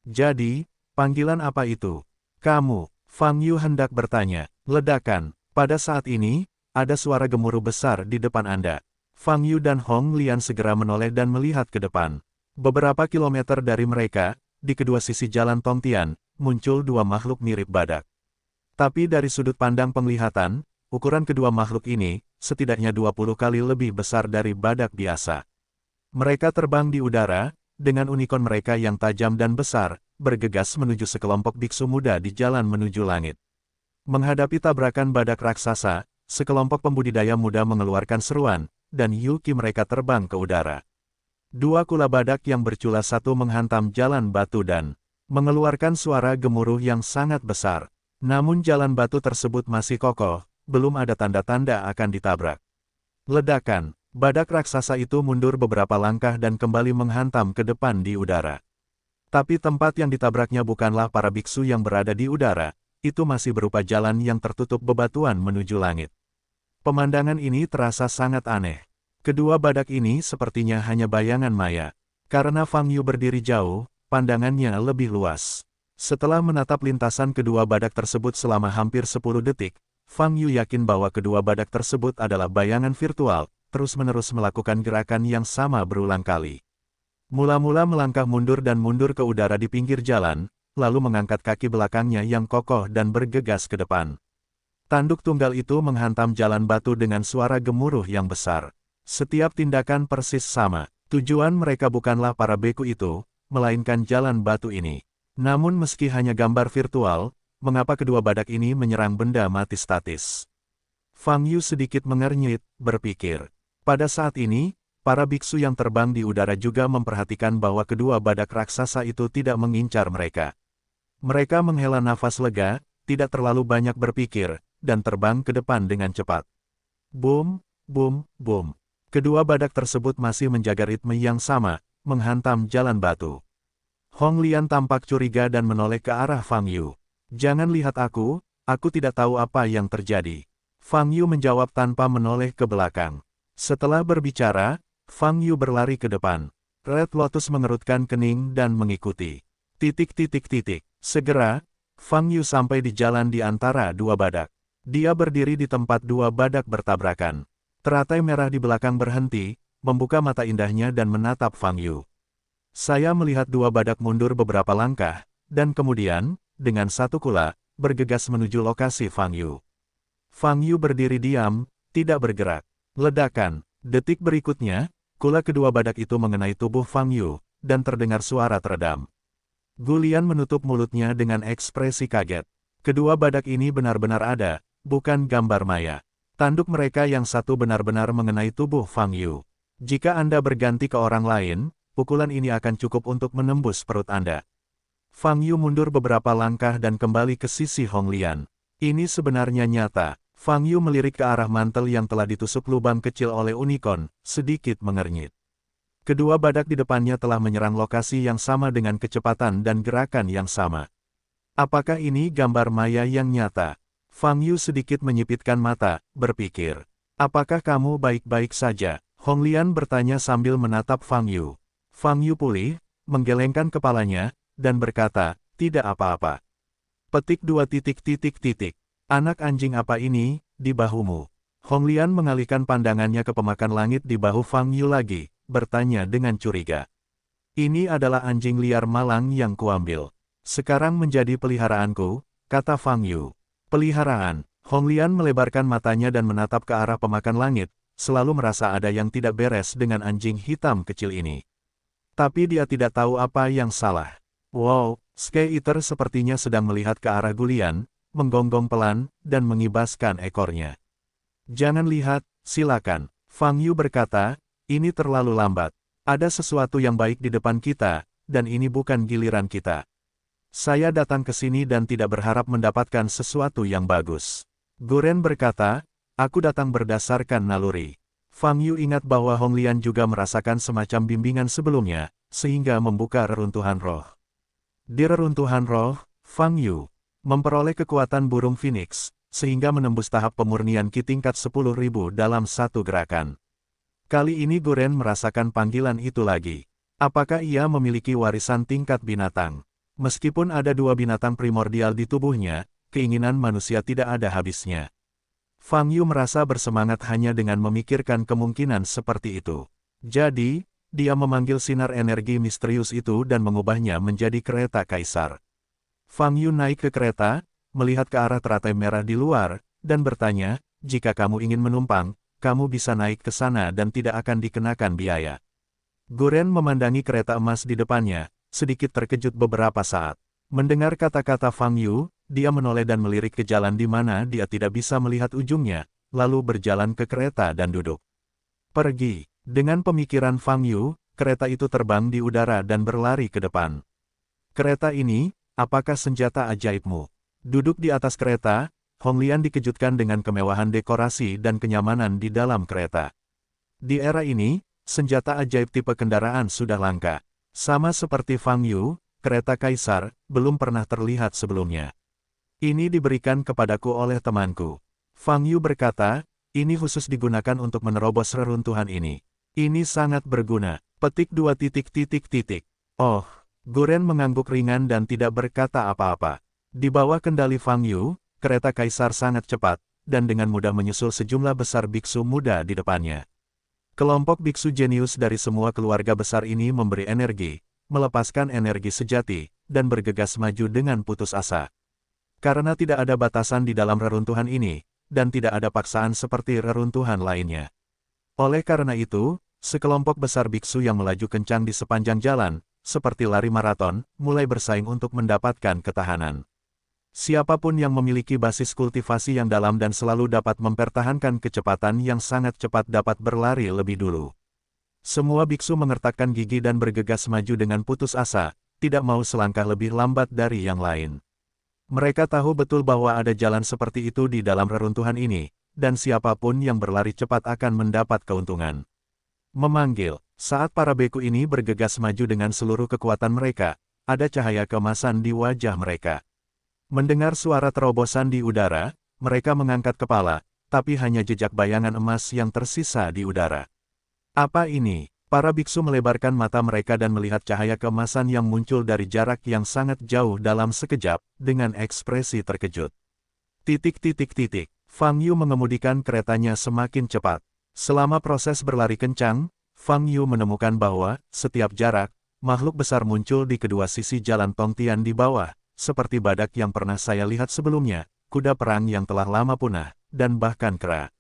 Jadi, panggilan apa itu? Kamu, Fang Yu hendak bertanya. Ledakan. Pada saat ini, ada suara gemuruh besar di depan Anda. Fang Yu dan Hong Lian segera menoleh dan melihat ke depan. Beberapa kilometer dari mereka, di kedua sisi jalan Tongtian, muncul dua makhluk mirip badak. Tapi dari sudut pandang penglihatan, ukuran kedua makhluk ini, setidaknya 20 kali lebih besar dari badak biasa. Mereka terbang di udara, dengan unikon mereka yang tajam dan besar, bergegas menuju sekelompok biksu muda di jalan menuju langit. Menghadapi tabrakan badak raksasa, sekelompok pembudidaya muda mengeluarkan seruan, dan yuki mereka terbang ke udara. Dua kula badak yang bercula satu menghantam jalan batu dan mengeluarkan suara gemuruh yang sangat besar. Namun jalan batu tersebut masih kokoh, belum ada tanda-tanda akan ditabrak. Ledakan, badak raksasa itu mundur beberapa langkah dan kembali menghantam ke depan di udara. Tapi tempat yang ditabraknya bukanlah para biksu yang berada di udara, itu masih berupa jalan yang tertutup bebatuan menuju langit. Pemandangan ini terasa sangat aneh. Kedua badak ini sepertinya hanya bayangan maya. Karena Fang Yu berdiri jauh, pandangannya lebih luas. Setelah menatap lintasan kedua badak tersebut selama hampir 10 detik, Fang Yu yakin bahwa kedua badak tersebut adalah bayangan virtual, terus-menerus melakukan gerakan yang sama berulang kali. Mula-mula melangkah mundur dan mundur ke udara di pinggir jalan, lalu mengangkat kaki belakangnya yang kokoh dan bergegas ke depan. Tanduk tunggal itu menghantam jalan batu dengan suara gemuruh yang besar. Setiap tindakan persis sama. Tujuan mereka bukanlah para beku itu, melainkan jalan batu ini. Namun meski hanya gambar virtual, mengapa kedua badak ini menyerang benda mati statis? Fang Yu sedikit mengernyit, berpikir. Pada saat ini, para biksu yang terbang di udara juga memperhatikan bahwa kedua badak raksasa itu tidak mengincar mereka. Mereka menghela nafas lega, tidak terlalu banyak berpikir, dan terbang ke depan dengan cepat. Boom, boom, boom. Kedua badak tersebut masih menjaga ritme yang sama, menghantam jalan batu. Hong Lian tampak curiga dan menoleh ke arah Fang Yu. Jangan lihat aku tidak tahu apa yang terjadi. Fang Yu menjawab tanpa menoleh ke belakang. Setelah berbicara, Fang Yu berlari ke depan. Red Lotus mengerutkan kening dan mengikuti. Segera, Fang Yu sampai di jalan di antara dua badak. Dia berdiri di tempat dua badak bertabrakan. Teratai merah di belakang berhenti, membuka mata indahnya dan menatap Fang Yu. Saya melihat dua badak mundur beberapa langkah, dan kemudian, dengan satu kula, bergegas menuju lokasi Fang Yu. Fang Yu berdiri diam, tidak bergerak. Ledakan. Detik berikutnya, kula kedua badak itu mengenai tubuh Fang Yu, dan terdengar suara teredam. Gulian menutup mulutnya dengan ekspresi kaget. Kedua badak ini benar-benar ada, bukan gambar maya. Tanduk mereka yang satu benar-benar mengenai tubuh Fang Yu. Jika Anda berganti ke orang lain, pukulan ini akan cukup untuk menembus perut Anda. Fang Yu mundur beberapa langkah dan kembali ke sisi Hong Lian. Ini sebenarnya nyata. Fang Yu melirik ke arah mantel yang telah ditusuk lubang kecil oleh unicorn, sedikit mengernyit. Kedua badak di depannya telah menyerang lokasi yang sama dengan kecepatan dan gerakan yang sama. Apakah ini gambar maya yang nyata? Fang Yu sedikit menyipitkan mata, berpikir. Apakah kamu baik-baik saja? Hong Lian bertanya sambil menatap Fang Yu. Fang Yu pulih, menggelengkan kepalanya, dan berkata, tidak apa-apa. Petik 2. Anak anjing apa ini, di bahumu? Hong Lian mengalihkan pandangannya ke pemakan langit di bahu Fang Yu lagi, bertanya dengan curiga. Ini adalah anjing liar malang yang kuambil. Sekarang menjadi peliharaanku, kata Fang Yu. Peliharaan. Hong Lian melebarkan matanya dan menatap ke arah pemakan langit, selalu merasa ada yang tidak beres dengan anjing hitam kecil ini. Tapi dia tidak tahu apa yang salah. Wow, Sky Eater sepertinya sedang melihat ke arah Gulian, menggonggong pelan, dan mengibaskan ekornya. Jangan lihat, silakan. Fang Yu berkata, ini terlalu lambat. Ada sesuatu yang baik di depan kita, dan ini bukan giliran kita. Saya datang ke sini dan tidak berharap mendapatkan sesuatu yang bagus. Guren berkata, aku datang berdasarkan naluri. Fang Yu ingat bahwa Hong Lian juga merasakan semacam bimbingan sebelumnya, sehingga membuka reruntuhan roh. Di reruntuhan roh, Fang Yu memperoleh kekuatan burung Phoenix, sehingga menembus tahap pemurnian Ki tingkat 10.000 dalam satu gerakan. Kali ini Guren merasakan panggilan itu lagi. Apakah ia memiliki warisan tingkat binatang? Meskipun ada dua binatang primordial di tubuhnya, keinginan manusia tidak ada habisnya. Fang Yu merasa bersemangat hanya dengan memikirkan kemungkinan seperti itu. Jadi, dia memanggil sinar energi misterius itu dan mengubahnya menjadi kereta kaisar. Fang Yu naik ke kereta, melihat ke arah teratai merah di luar, dan bertanya, jika kamu ingin menumpang, kamu bisa naik ke sana dan tidak akan dikenakan biaya. Guren memandangi kereta emas di depannya, sedikit terkejut beberapa saat. Mendengar kata-kata Fang Yu, dia menoleh dan melirik ke jalan di mana dia tidak bisa melihat ujungnya, lalu berjalan ke kereta dan duduk. Pergi. Dengan pemikiran Fang Yu, kereta itu terbang di udara dan berlari ke depan. Kereta ini, apakah senjata ajaibmu? Duduk di atas kereta, Hong Lian dikejutkan dengan kemewahan dekorasi dan kenyamanan di dalam kereta. Di era ini, senjata ajaib tipe kendaraan sudah langka. Sama seperti Fang Yu, kereta kaisar, belum pernah terlihat sebelumnya. Ini diberikan kepadaku oleh temanku. Fang Yu berkata, ini khusus digunakan untuk menerobos reruntuhan ini. Ini sangat berguna. Petik 2. Oh, Guren mengangguk ringan dan tidak berkata apa-apa. Di bawah kendali Fang Yu, kereta kaisar sangat cepat, dan dengan mudah menyusul sejumlah besar biksu muda di depannya. Kelompok biksu jenius dari semua keluarga besar ini memberi energi, melepaskan energi sejati, dan bergegas maju dengan putus asa. Karena tidak ada batasan di dalam reruntuhan ini, dan tidak ada paksaan seperti reruntuhan lainnya. Oleh karena itu, sekelompok besar biksu yang melaju kencang di sepanjang jalan, seperti lari maraton, mulai bersaing untuk mendapatkan ketahanan. Siapapun yang memiliki basis kultivasi yang dalam dan selalu dapat mempertahankan kecepatan yang sangat cepat dapat berlari lebih dulu. Semua biksu mengertakkan gigi dan bergegas maju dengan putus asa, tidak mau selangkah lebih lambat dari yang lain. Mereka tahu betul bahwa ada jalan seperti itu di dalam reruntuhan ini, dan siapapun yang berlari cepat akan mendapat keuntungan. Memanggil, saat para beku ini bergegas maju dengan seluruh kekuatan mereka, ada cahaya keemasan di wajah mereka. Mendengar suara terobosan di udara, mereka mengangkat kepala, tapi hanya jejak bayangan emas yang tersisa di udara. Apa ini? Para biksu melebarkan mata mereka dan melihat cahaya keemasan yang muncul dari jarak yang sangat jauh dalam sekejap, dengan ekspresi terkejut. Fang Yu mengemudikan keretanya semakin cepat. Selama proses berlari kencang, Fang Yu menemukan bahwa, setiap jarak, makhluk besar muncul di kedua sisi jalan Tongtian di bawah, seperti badak yang pernah saya lihat sebelumnya, kuda perang yang telah lama punah, dan bahkan kera.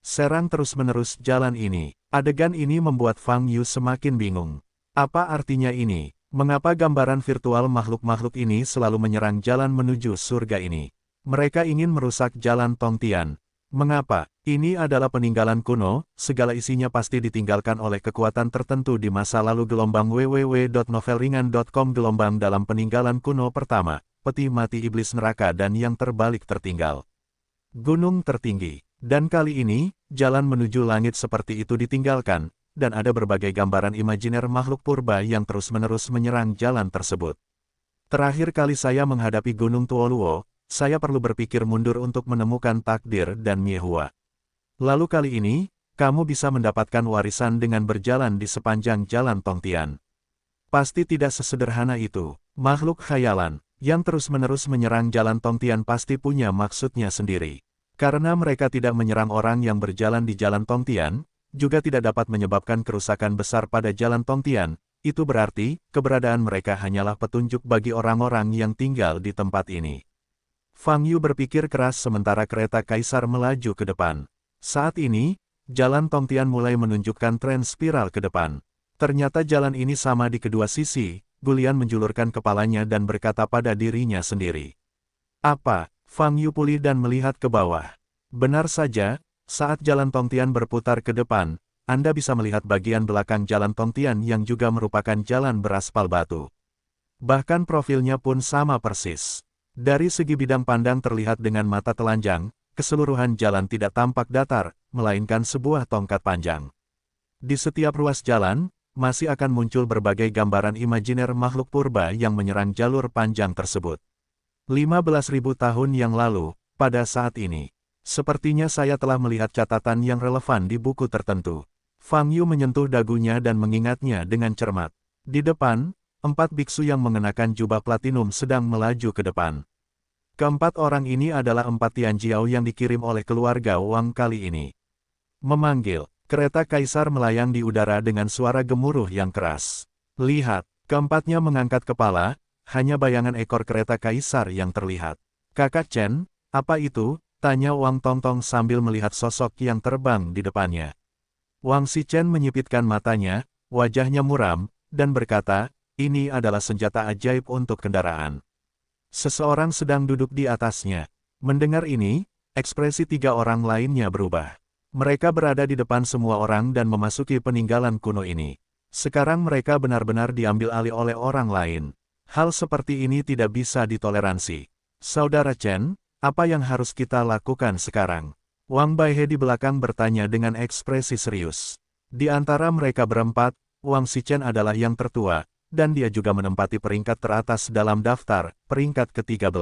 Serang terus-menerus jalan ini. Adegan ini membuat Fang Yu semakin bingung. Apa artinya ini? Mengapa gambaran virtual makhluk-makhluk ini selalu menyerang jalan menuju surga ini? Mereka ingin merusak jalan Tongtian. Mengapa? Ini adalah peninggalan kuno, segala isinya pasti ditinggalkan oleh kekuatan tertentu di masa lalu. Gelombang www.novelringan.com. Gelombang dalam peninggalan kuno pertama, peti mati iblis neraka dan yang terbalik tertinggal. Gunung tertinggi. Dan kali ini, jalan menuju langit seperti itu ditinggalkan, dan ada berbagai gambaran imajiner makhluk purba yang terus-menerus menyerang jalan tersebut. Terakhir kali saya menghadapi Gunung Tuoluo, saya perlu berpikir mundur untuk menemukan takdir dan Miehua. Lalu kali ini, kamu bisa mendapatkan warisan dengan berjalan di sepanjang jalan Tongtian. Pasti tidak sesederhana itu. Makhluk khayalan, Yang terus-menerus menyerang Jalan Tongtian pasti punya maksudnya sendiri. Karena mereka tidak menyerang orang yang berjalan di Jalan Tongtian, juga tidak dapat menyebabkan kerusakan besar pada Jalan Tongtian, itu berarti, keberadaan mereka hanyalah petunjuk bagi orang-orang yang tinggal di tempat ini. Fang Yu berpikir keras sementara kereta kaisar melaju ke depan. Saat ini, Jalan Tongtian mulai menunjukkan tren spiral ke depan. Ternyata jalan ini sama di kedua sisi. Gulian menjulurkan kepalanya dan berkata pada dirinya sendiri. Apa? Fang Yu pulih dan melihat ke bawah. Benar saja, saat Jalan Tongtian berputar ke depan, Anda bisa melihat bagian belakang Jalan Tongtian yang juga merupakan jalan beraspal batu. Bahkan profilnya pun sama persis. Dari segi bidang pandang terlihat dengan mata telanjang, keseluruhan jalan tidak tampak datar, melainkan sebuah tongkat panjang. Di setiap ruas jalan, masih akan muncul berbagai gambaran imajiner makhluk purba yang menyerang jalur panjang tersebut. 15.000 tahun yang lalu, pada saat ini, sepertinya saya telah melihat catatan yang relevan di buku tertentu. Fang Yu menyentuh dagunya dan mengingatnya dengan cermat. Di depan, 4 biksu yang mengenakan jubah platinum sedang melaju ke depan. Keempat orang ini adalah 4 Tianjiao yang dikirim oleh keluarga Wang kali ini. Memanggil. Kereta kaisar melayang di udara dengan suara gemuruh yang keras. Lihat, keempatnya mengangkat kepala, hanya bayangan ekor kereta kaisar yang terlihat. Kakak Chen, apa itu? Tanya Wang Tongtong sambil melihat sosok yang terbang di depannya. Wang Xichen menyipitkan matanya, wajahnya muram, dan berkata, ini adalah senjata ajaib untuk kendaraan. Seseorang sedang duduk di atasnya. Mendengar ini, ekspresi 3 orang lainnya berubah. Mereka berada di depan semua orang dan memasuki peninggalan kuno ini. Sekarang mereka benar-benar diambil alih oleh orang lain. Hal seperti ini tidak bisa ditoleransi. Saudara Chen, apa yang harus kita lakukan sekarang? Wang Baihe di belakang bertanya dengan ekspresi serius. Di antara mereka berempat, Wang Xichen adalah yang tertua, dan dia juga menempati peringkat teratas dalam daftar, peringkat ke-13.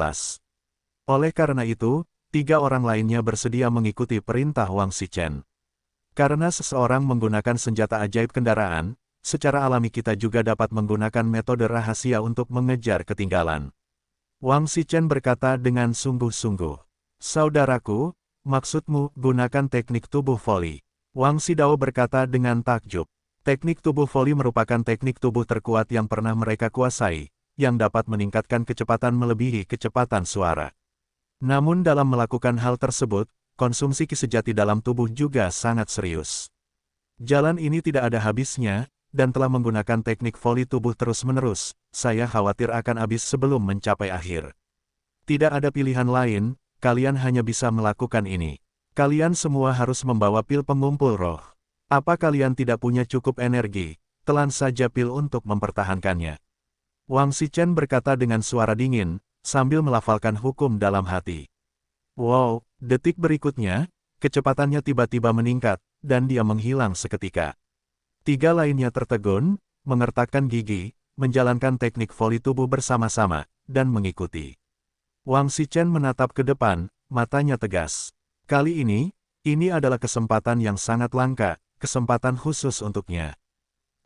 Oleh karena itu, 3 orang lainnya bersedia mengikuti perintah Wang Xichen. Karena seseorang menggunakan senjata ajaib kendaraan, secara alami kita juga dapat menggunakan metode rahasia untuk mengejar ketinggalan. Wang Xichen berkata dengan sungguh-sungguh. Saudaraku, maksudmu gunakan teknik tubuh voli. Wang Xidao berkata dengan takjub. Teknik tubuh voli merupakan teknik tubuh terkuat yang pernah mereka kuasai, yang dapat meningkatkan kecepatan melebihi kecepatan suara. Namun dalam melakukan hal tersebut, konsumsi ki sejati dalam tubuh juga sangat serius. Jalan ini tidak ada habisnya, dan telah menggunakan teknik voli tubuh terus-menerus, saya khawatir akan habis sebelum mencapai akhir. Tidak ada pilihan lain, kalian hanya bisa melakukan ini. Kalian semua harus membawa pil pengumpul roh. Apa kalian tidak punya cukup energi, telan saja pil untuk mempertahankannya. Wang Xichen berkata dengan suara dingin, sambil melafalkan hukum dalam hati. Wow, detik berikutnya, kecepatannya tiba-tiba meningkat, dan dia menghilang seketika. 3 lainnya tertegun, mengertakkan gigi, menjalankan teknik voli tubuh bersama-sama, dan mengikuti. Wang Xichen menatap ke depan, matanya tegas. Kali ini adalah kesempatan yang sangat langka, kesempatan khusus untuknya.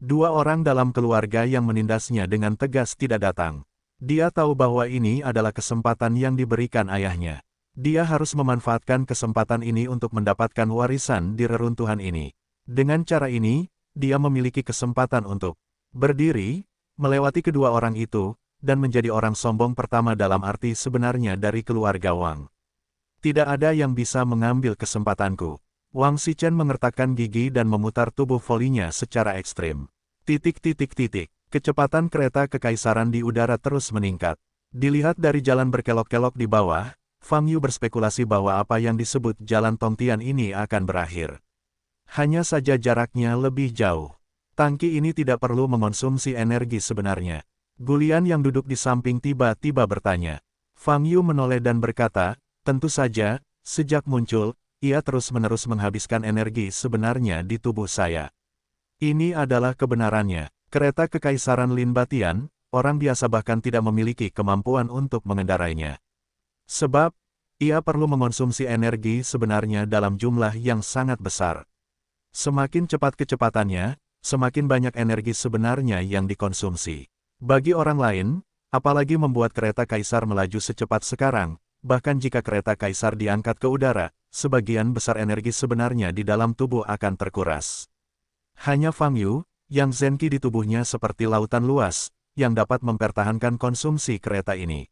2 orang dalam keluarga yang menindasnya dengan tegas tidak datang. Dia tahu bahwa ini adalah kesempatan yang diberikan ayahnya. Dia harus memanfaatkan kesempatan ini untuk mendapatkan warisan di reruntuhan ini. Dengan cara ini, dia memiliki kesempatan untuk berdiri, melewati kedua orang itu, dan menjadi orang sombong pertama dalam arti sebenarnya dari keluarga Wang. Tidak ada yang bisa mengambil kesempatanku. Wang Xichen mengertakkan gigi dan memutar tubuh volinya secara ekstrim. Kecepatan kereta kekaisaran di udara terus meningkat. Dilihat dari jalan berkelok-kelok di bawah, Fang Yu berspekulasi bahwa apa yang disebut Jalan Tongtian ini akan berakhir. Hanya saja jaraknya lebih jauh. Tangki ini tidak perlu mengonsumsi energi sebenarnya. Gulian yang duduk di samping tiba-tiba bertanya. Fang Yu menoleh dan berkata, tentu saja, sejak muncul, ia terus-menerus menghabiskan energi sebenarnya di tubuh saya. Ini adalah kebenarannya. Kereta kekaisaran Lin Batian, orang biasa bahkan tidak memiliki kemampuan untuk mengendarainya. Sebab, ia perlu mengonsumsi energi sebenarnya dalam jumlah yang sangat besar. Semakin cepat kecepatannya, semakin banyak energi sebenarnya yang dikonsumsi. Bagi orang lain, Apalagi membuat kereta kaisar melaju secepat sekarang, bahkan jika kereta kaisar diangkat ke udara, sebagian besar energi sebenarnya di dalam tubuh akan terkuras. Hanya Fang Yu, yang Zenki di tubuhnya seperti lautan luas, yang dapat mempertahankan konsumsi kereta ini.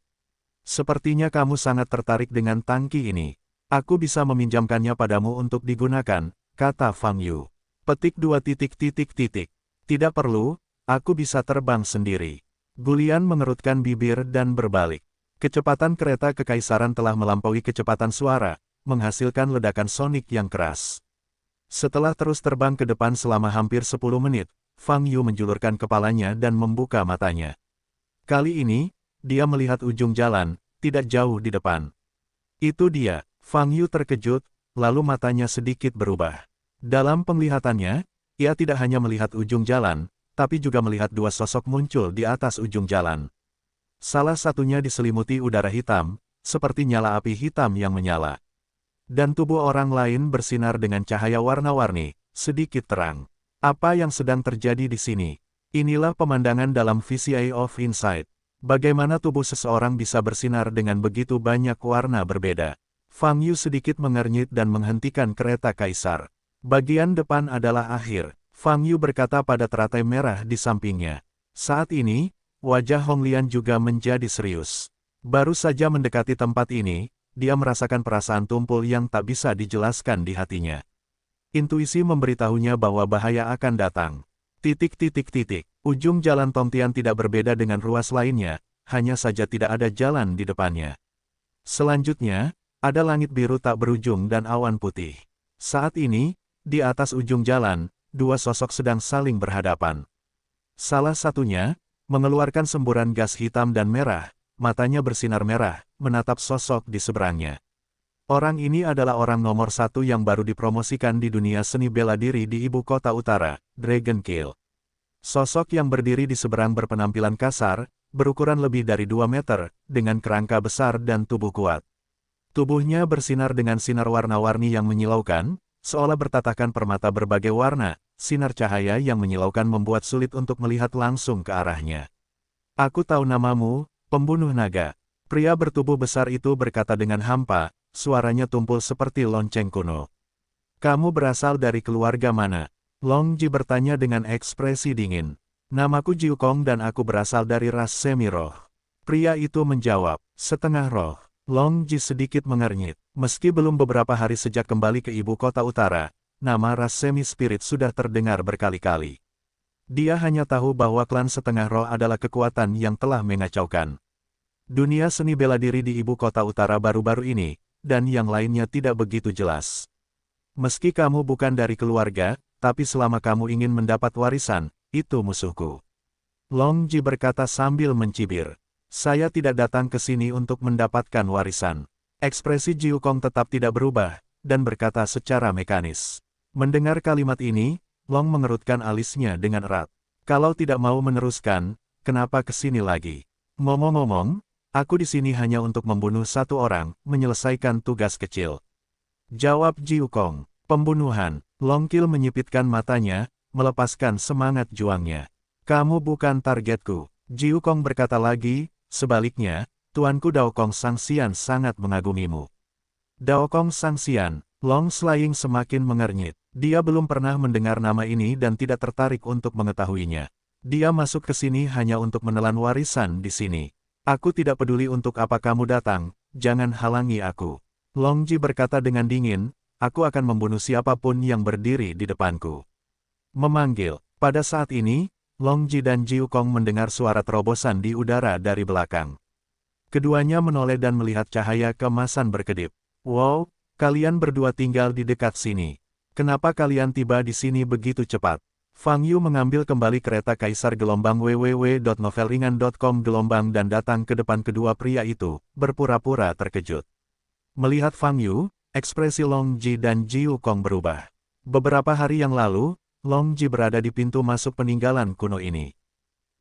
Sepertinya kamu sangat tertarik dengan tangki ini. Aku bisa meminjamkannya padamu untuk digunakan, kata Fang Yu. Petik 2 titik titik titik. Tidak perlu, aku bisa terbang sendiri. Gulian mengerutkan bibir dan berbalik. Kecepatan kereta kekaisaran telah melampaui kecepatan suara, menghasilkan ledakan sonik yang keras. Setelah terus terbang ke depan selama hampir 10 menit, Fang Yu menjulurkan kepalanya dan membuka matanya. Kali ini, dia melihat ujung jalan, tidak jauh di depan. Itu dia, Fang Yu terkejut, lalu matanya sedikit berubah. Dalam penglihatannya, ia tidak hanya melihat ujung jalan, tapi juga melihat dua sosok muncul di atas ujung jalan. Salah satunya diselimuti udara hitam, seperti nyala api hitam yang menyala. Dan tubuh orang lain bersinar dengan cahaya warna-warni, sedikit terang. Apa yang sedang terjadi di sini? Inilah pemandangan dalam VCA of Insight. Bagaimana tubuh seseorang bisa bersinar dengan begitu banyak warna berbeda? Fang Yu sedikit mengernyit dan menghentikan kereta kaisar. Bagian depan adalah akhir, Fang Yu berkata pada teratai merah di sampingnya. Saat ini, wajah Hong Lian juga menjadi serius. Baru saja mendekati tempat ini, dia merasakan perasaan tumpul yang tak bisa dijelaskan di hatinya. Intuisi memberitahunya bahwa bahaya akan datang. Titik. Ujung jalan Tongtian tidak berbeda dengan ruas lainnya, hanya saja tidak ada jalan di depannya. Selanjutnya, ada langit biru tak berujung dan awan putih. Saat ini, di atas ujung jalan, dua sosok sedang saling berhadapan. Salah satunya, mengeluarkan semburan gas hitam dan merah, matanya bersinar merah, menatap sosok di seberangnya. Orang ini adalah orang nomor 1 yang baru dipromosikan di dunia seni bela diri di ibu kota utara, Dragon Kill. Sosok yang berdiri di seberang berpenampilan kasar, berukuran lebih dari 2 meter, dengan kerangka besar dan tubuh kuat. Tubuhnya bersinar dengan sinar warna-warni yang menyilaukan, seolah bertatakan permata berbagai warna, sinar cahaya yang menyilaukan membuat sulit untuk melihat langsung ke arahnya. Aku tahu namamu, pembunuh naga. Pria bertubuh besar itu berkata dengan hampa, suaranya tumpul seperti lonceng kuno. Kamu berasal dari keluarga mana? Long Ji bertanya dengan ekspresi dingin. Namaku Jiu Kong dan aku berasal dari ras semi-roh. Pria itu menjawab, setengah roh. Long Ji sedikit mengernyit. Meski belum beberapa hari sejak kembali ke ibu kota utara, nama ras semi-spirit sudah terdengar berkali-kali. Dia hanya tahu bahwa klan setengah roh adalah kekuatan yang telah mengacaukan dunia seni bela diri di ibu kota utara baru-baru ini, dan yang lainnya tidak begitu jelas. Meski kamu bukan dari keluarga, tapi selama kamu ingin mendapat warisan, itu musuhku. Long Ji berkata sambil mencibir. Saya tidak datang ke sini untuk mendapatkan warisan. Ekspresi Jiu Kong tetap tidak berubah, dan berkata secara mekanis. Mendengar kalimat ini, Long mengerutkan alisnya dengan erat. Kalau tidak mau meneruskan, kenapa ke sini lagi? Ngomong-ngomong, aku di sini hanya untuk membunuh satu orang, menyelesaikan tugas kecil. Jawab Jiu Kong. Pembunuhan. Long Kill menyipitkan matanya, melepaskan semangat juangnya. Kamu bukan targetku. Jiu Kong berkata lagi, sebaliknya, Tuanku Dao Kong Sangxian sangat mengagumimu. Dao Kong Sangxian. Long Slaying semakin mengernyit. Dia belum pernah mendengar nama ini dan tidak tertarik untuk mengetahuinya. Dia masuk ke sini hanya untuk menelan warisan di sini. Aku tidak peduli untuk apa kamu datang, jangan halangi aku. Long Ji berkata dengan dingin, aku akan membunuh siapapun yang berdiri di depanku. Memanggil. Pada saat ini, Long Ji dan Jiu Kong mendengar suara terobosan di udara dari belakang. Keduanya menoleh dan melihat cahaya keemasan berkedip. Wow, kalian berdua tinggal di dekat sini. Kenapa kalian tiba di sini begitu cepat? Fang Yu mengambil kembali kereta kaisar gelombang www.novelringan.com gelombang dan datang ke depan kedua pria itu, berpura-pura terkejut. Melihat Fang Yu, ekspresi Long Ji dan Jiu Kong berubah. Beberapa hari yang lalu, Long Ji berada di pintu masuk peninggalan kuno ini.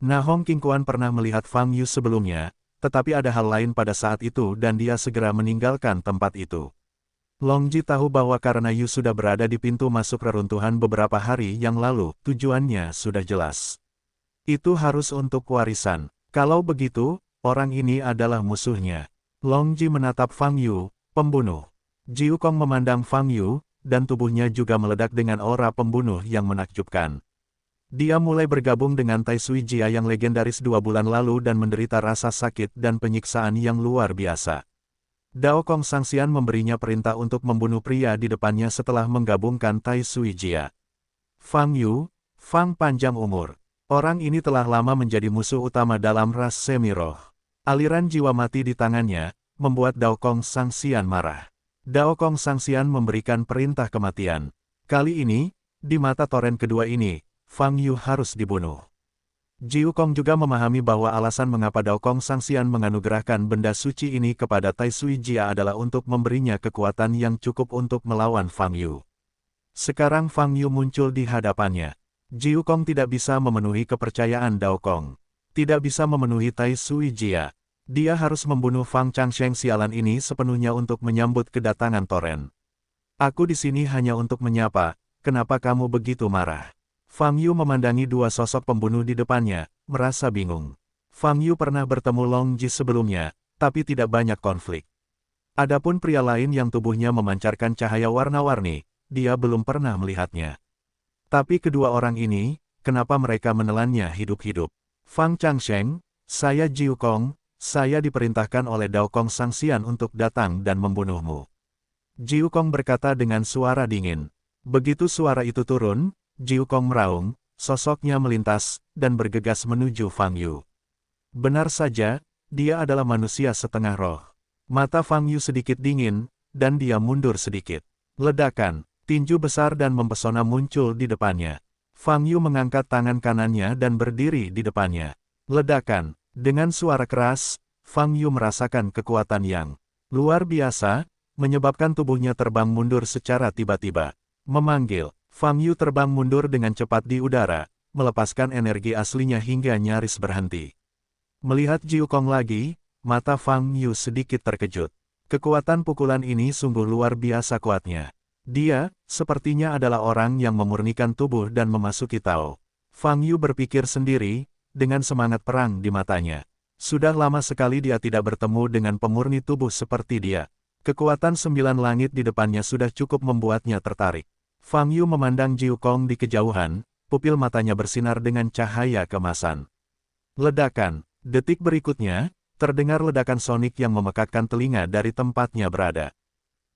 Na Hong Qingquan pernah melihat Fang Yu sebelumnya, tetapi ada hal lain pada saat itu dan dia segera meninggalkan tempat itu. Long Ji tahu bahwa karena Yu sudah berada di pintu masuk reruntuhan beberapa hari yang lalu, tujuannya sudah jelas. Itu harus untuk warisan. Kalau begitu, orang ini adalah musuhnya. Long Ji menatap Fang Yu, pembunuh. Ji Wukong memandang Fang Yu, dan tubuhnya juga meledak dengan aura pembunuh yang menakjubkan. Dia mulai bergabung dengan Tai Sui Jia yang legendaris 2 bulan lalu dan menderita rasa sakit dan penyiksaan yang luar biasa. Dao Kong Sangxian memberinya perintah untuk membunuh pria di depannya setelah menggabungkan Tai Sui Jia. Fang Yu, Fang panjang umur. Orang ini telah lama menjadi musuh utama dalam ras semi-roh. Aliran jiwa mati di tangannya, membuat Dao Kong Sangxian marah. Dao Kong Sangxian memberikan perintah kematian. Kali ini, di mata toren kedua ini, Fang Yu harus dibunuh. Ji Wukong juga memahami bahwa alasan mengapa Dao Kong Sangxian menganugerahkan benda suci ini kepada Tai Sui Jia adalah untuk memberinya kekuatan yang cukup untuk melawan Fang Yu. Sekarang Fang Yu muncul di hadapannya. Ji Wukong tidak bisa memenuhi kepercayaan Dao Kong. Tidak bisa memenuhi Tai Sui Jia. Dia harus membunuh Fang Changsheng sialan ini sepenuhnya untuk menyambut kedatangan toren. Aku di sini hanya untuk menyapa, kenapa kamu begitu marah? Fang Yu memandangi 2 sosok pembunuh di depannya, merasa bingung. Fang Yu pernah bertemu Long Ji sebelumnya, tapi tidak banyak konflik. Adapun pria lain yang tubuhnya memancarkan cahaya warna-warni, dia belum pernah melihatnya. Tapi kedua orang ini, kenapa mereka menelannya hidup-hidup? Fang Changsheng, saya Ji Wukong, saya diperintahkan oleh Dao Kong Sangxian untuk datang dan membunuhmu. Ji Wukong berkata dengan suara dingin. Begitu suara itu turun, Ji Wukong meraung, sosoknya melintas, dan bergegas menuju Fang Yu. Benar saja, dia adalah manusia setengah roh. Mata Fang Yu sedikit dingin, dan dia mundur sedikit. Ledakan, tinju besar dan mempesona muncul di depannya. Fang Yu mengangkat tangan kanannya dan berdiri di depannya. Ledakan, dengan suara keras, Fang Yu merasakan kekuatan yang luar biasa, menyebabkan tubuhnya terbang mundur secara tiba-tiba. Memanggil, Fang Yu terbang mundur dengan cepat di udara, melepaskan energi aslinya hingga nyaris berhenti. Melihat Ji Wukong lagi, mata Fang Yu sedikit terkejut. Kekuatan pukulan ini sungguh luar biasa kuatnya. Dia, sepertinya adalah orang yang memurnikan tubuh dan memasuki Tao. Fang Yu berpikir sendiri, dengan semangat perang di matanya. Sudah lama sekali dia tidak bertemu dengan pemurni tubuh seperti dia. Kekuatan 9 langit di depannya sudah cukup membuatnya tertarik. Fang Yu memandang Ji Wukong di kejauhan, pupil matanya bersinar dengan cahaya kemasan. Ledakan, detik berikutnya, terdengar ledakan sonik yang memekakkan telinga dari tempatnya berada.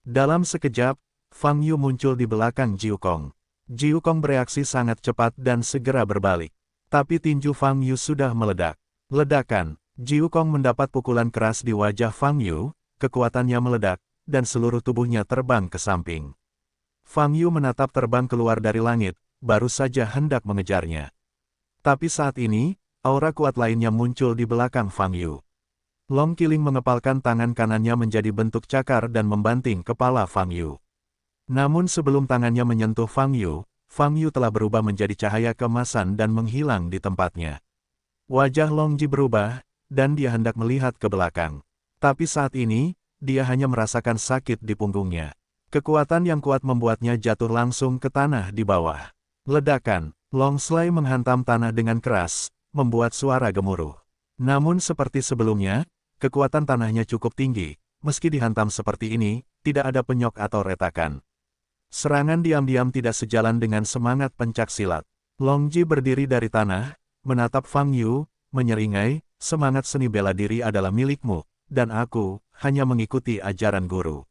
Dalam sekejap, Fang Yu muncul di belakang Ji Wukong. Ji Wukong bereaksi sangat cepat dan segera berbalik. Tapi tinju Fang Yu sudah meledak. Ledakan, Ji Wukong mendapat pukulan keras di wajah Fang Yu, kekuatannya meledak, dan seluruh tubuhnya terbang ke samping. Fang Yu menatap terbang keluar dari langit, baru saja hendak mengejarnya. Tapi saat ini, aura kuat lainnya muncul di belakang Fang Yu. Long Qiling mengepalkan tangan kanannya menjadi bentuk cakar dan membanting kepala Fang Yu. Namun sebelum tangannya menyentuh Fang Yu telah berubah menjadi cahaya kemasan dan menghilang di tempatnya. Wajah Long Ji berubah, dan dia hendak melihat ke belakang. Tapi saat ini, dia hanya merasakan sakit di punggungnya. Kekuatan yang kuat membuatnya jatuh langsung ke tanah di bawah. Ledakan, Long Slay menghantam tanah dengan keras, membuat suara gemuruh. Namun seperti sebelumnya, kekuatan tanahnya cukup tinggi, meski dihantam seperti ini, tidak ada penyok atau retakan. Serangan diam-diam tidak sejalan dengan semangat pencaksilat. Long Ji berdiri dari tanah, menatap Fang Yu, menyeringai, semangat seni bela diri adalah milikmu, dan aku hanya mengikuti ajaran guru.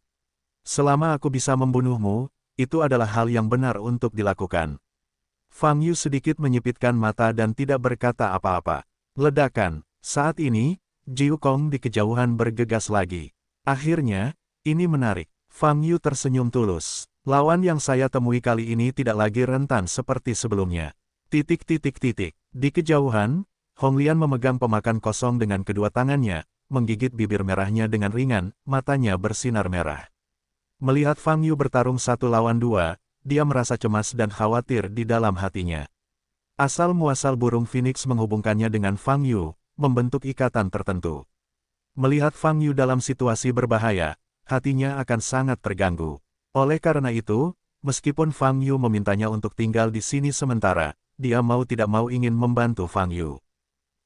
Selama aku bisa membunuhmu, itu adalah hal yang benar untuk dilakukan. Fang Yu sedikit menyipitkan mata dan tidak berkata apa-apa. Ledakan, saat ini, Ji Wukong di kejauhan bergegas lagi. Akhirnya, ini menarik. Fang Yu tersenyum tulus. Lawan yang saya temui kali ini tidak lagi rentan seperti sebelumnya. Di kejauhan, Hong Lian memegang pemakan kosong dengan kedua tangannya, menggigit bibir merahnya dengan ringan, matanya bersinar merah. Melihat Fang Yu bertarung 1 lawan 2, dia merasa cemas dan khawatir di dalam hatinya. Asal-muasal burung Phoenix menghubungkannya dengan Fang Yu, membentuk ikatan tertentu. Melihat Fang Yu dalam situasi berbahaya, hatinya akan sangat terganggu. Oleh karena itu, meskipun Fang Yu memintanya untuk tinggal di sini sementara, dia mau tidak mau ingin membantu Fang Yu.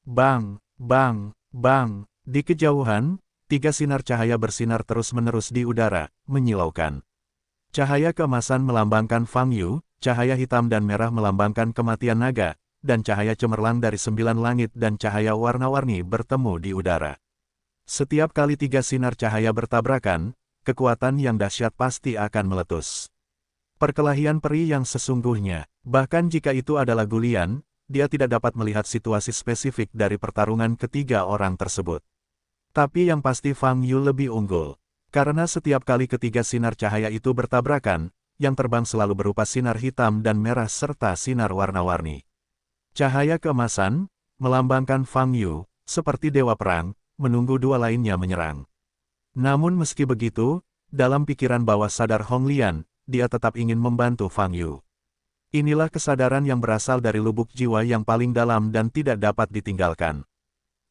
Bang, bang, bang, Di kejauhan, 3 sinar cahaya bersinar terus-menerus di udara, menyilaukan. Cahaya keemasan melambangkan Fang Yu, cahaya hitam dan merah melambangkan kematian naga, dan cahaya cemerlang dari 9 langit dan cahaya warna-warni bertemu di udara. Setiap kali 3 sinar cahaya bertabrakan, kekuatan yang dahsyat pasti akan meletus. Perkelahian peri yang sesungguhnya, bahkan jika itu adalah Gulian, dia tidak dapat melihat situasi spesifik dari pertarungan ketiga orang tersebut. Tapi yang pasti Fang Yu lebih unggul. Karena setiap kali ketiga sinar cahaya itu bertabrakan, yang terbang selalu berupa sinar hitam dan merah serta sinar warna-warni. Cahaya keemasan, melambangkan Fang Yu, seperti dewa perang, menunggu 2 lainnya menyerang. Namun meski begitu, dalam pikiran bawah sadar Hong Lian, dia tetap ingin membantu Fang Yu. Inilah kesadaran yang berasal dari lubuk jiwa yang paling dalam dan tidak dapat ditinggalkan.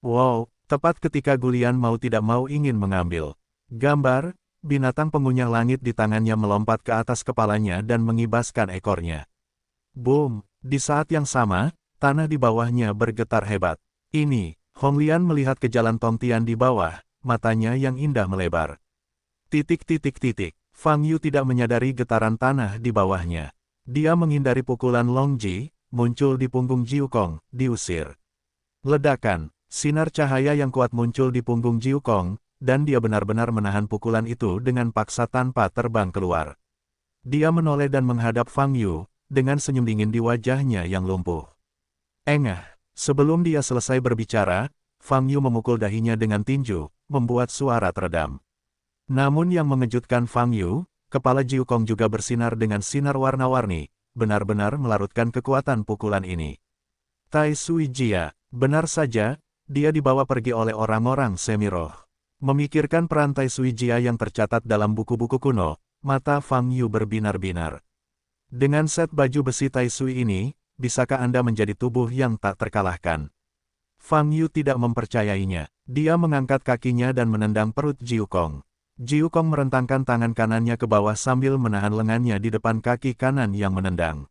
Wow, tepat ketika Gulian mau tidak mau ingin mengambil gambar, binatang pengunyah langit di tangannya melompat ke atas kepalanya dan mengibaskan ekornya. Boom! Di saat yang sama, tanah di bawahnya bergetar hebat. Ini, Hong Lian melihat ke jalan Tongtian di bawah, matanya yang indah melebar. Fang Yu tidak menyadari getaran tanah di bawahnya. Dia menghindari pukulan Long Ji, muncul di punggung Jiu Kong, diusir. Ledakan, sinar cahaya yang kuat muncul di punggung Jiu Kong, dan dia benar-benar menahan pukulan itu dengan paksa tanpa terbang keluar. Dia menoleh dan menghadap Fang Yu, dengan senyum dingin di wajahnya yang lumpuh. Engah, sebelum dia selesai berbicara, Fang Yu memukul dahinya dengan tinju, membuat suara teredam. Namun yang mengejutkan Fang Yu, kepala Jiu Kong juga bersinar dengan sinar warna-warni, benar-benar melarutkan kekuatan pukulan ini. Tai Sui Jia, benar saja, dia dibawa pergi oleh orang-orang semi-roh. Memikirkan peran Tai Sui Jia yang tercatat dalam buku-buku kuno, mata Fang Yu berbinar-binar. Dengan set baju besi Tai Sui ini, bisakah Anda menjadi tubuh yang tak terkalahkan? Fang Yu tidak mempercayainya. Dia mengangkat kakinya dan menendang perut Jiu Kong. Jiu Kong merentangkan tangan kanannya ke bawah sambil menahan lengannya di depan kaki kanan yang menendang.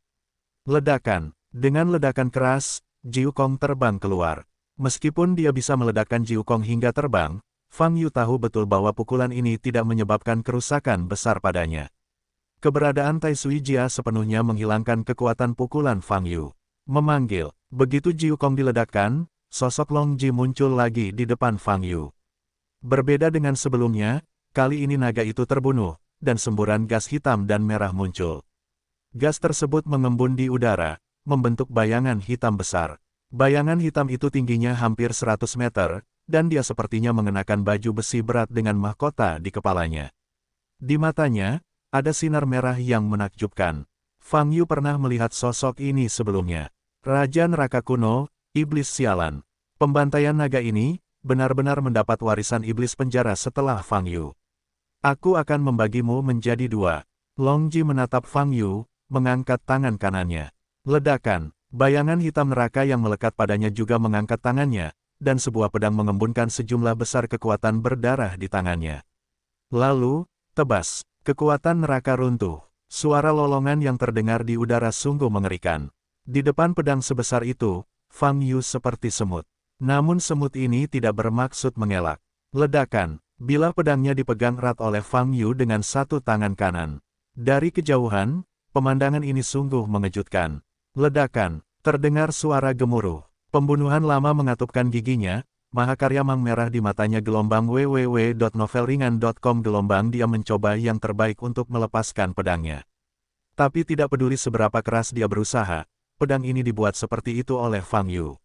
Ledakan. Dengan ledakan keras, Jiu Kong terbang keluar. Meskipun dia bisa meledakkan Jiu Kong hingga terbang, Fang Yu tahu betul bahwa pukulan ini tidak menyebabkan kerusakan besar padanya. Keberadaan Tai Sui Jia sepenuhnya menghilangkan kekuatan pukulan Fang Yu. Memanggil. Begitu Jiu Kong diledakkan, sosok Long Ji muncul lagi di depan Fang Yu. Berbeda dengan sebelumnya, kali ini naga itu terbunuh, dan semburan gas hitam dan merah muncul. Gas tersebut mengembun di udara, membentuk bayangan hitam besar. Bayangan hitam itu tingginya hampir 100 meter, dan dia sepertinya mengenakan baju besi berat dengan mahkota di kepalanya. Di matanya, ada sinar merah yang menakjubkan. Fang Yu pernah melihat sosok ini sebelumnya. Raja Neraka Kuno, Iblis Sialan. Pembantaian naga ini, benar-benar mendapat warisan iblis penjara setelah Fang Yu. Aku akan membagimu menjadi 2. Long Ji menatap Fang Yu, mengangkat tangan kanannya. Ledakan, bayangan hitam neraka yang melekat padanya juga mengangkat tangannya, dan sebuah pedang mengembunkan sejumlah besar kekuatan berdarah di tangannya. Lalu, tebas, kekuatan neraka runtuh. Suara lolongan yang terdengar di udara sungguh mengerikan. Di depan pedang sebesar itu, Fang Yu seperti semut. Namun semut ini tidak bermaksud mengelak. Ledakan. Bilah pedangnya dipegang erat oleh Fang Yu dengan satu tangan kanan. Dari kejauhan, pemandangan ini sungguh mengejutkan. Ledakan, terdengar suara gemuruh. Pembunuhan lama mengatupkan giginya, mahakarya mang merah di matanya gelombang www.novelringan.com gelombang dia mencoba yang terbaik untuk melepaskan pedangnya. Tapi tidak peduli seberapa keras dia berusaha, pedang ini dibuat seperti itu oleh Fang Yu.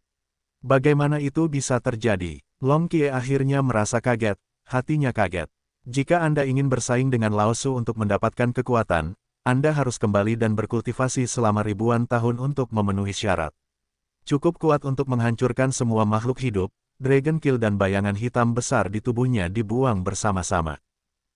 Bagaimana itu bisa terjadi? Long Kie akhirnya merasa kaget. Hatinya kaget. Jika Anda ingin bersaing dengan Lao Su untuk mendapatkan kekuatan, Anda harus kembali dan berkultivasi selama ribuan tahun untuk memenuhi syarat. Cukup kuat untuk menghancurkan semua makhluk hidup, Dragon Kill dan bayangan hitam besar di tubuhnya dibuang bersama-sama.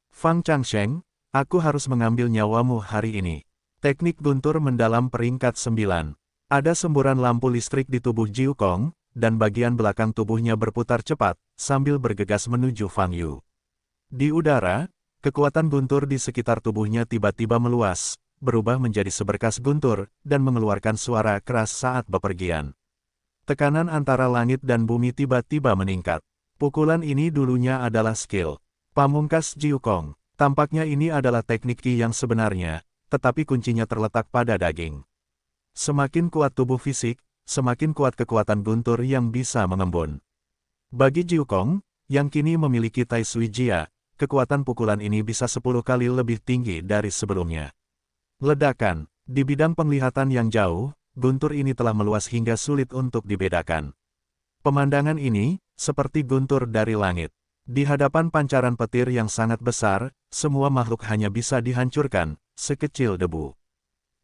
Fang Changsheng, aku harus mengambil nyawamu hari ini. Teknik guntur mendalam peringkat 9. Ada semburan lampu listrik di tubuh Jiu Kong, dan bagian belakang tubuhnya berputar cepat, sambil bergegas menuju Fang Yu. Di udara, kekuatan guntur di sekitar tubuhnya tiba-tiba meluas, berubah menjadi seberkas guntur, dan mengeluarkan suara keras saat bepergian. Tekanan antara langit dan bumi tiba-tiba meningkat. Pukulan ini dulunya adalah skill pamungkas Jiukong. Tampaknya ini adalah teknik Qi yang sebenarnya, tetapi kuncinya terletak pada daging. Semakin kuat tubuh fisik, semakin kuat kekuatan guntur yang bisa mengembun. Bagi Jiukong, yang kini memiliki Tai Sui Jia, kekuatan pukulan ini bisa 10 kali lebih tinggi dari sebelumnya. Ledakan, di bidang penglihatan yang jauh, guntur ini telah meluas hingga sulit untuk dibedakan. Pemandangan ini, seperti guntur dari langit. Di hadapan pancaran petir yang sangat besar, semua makhluk hanya bisa dihancurkan, sekecil debu.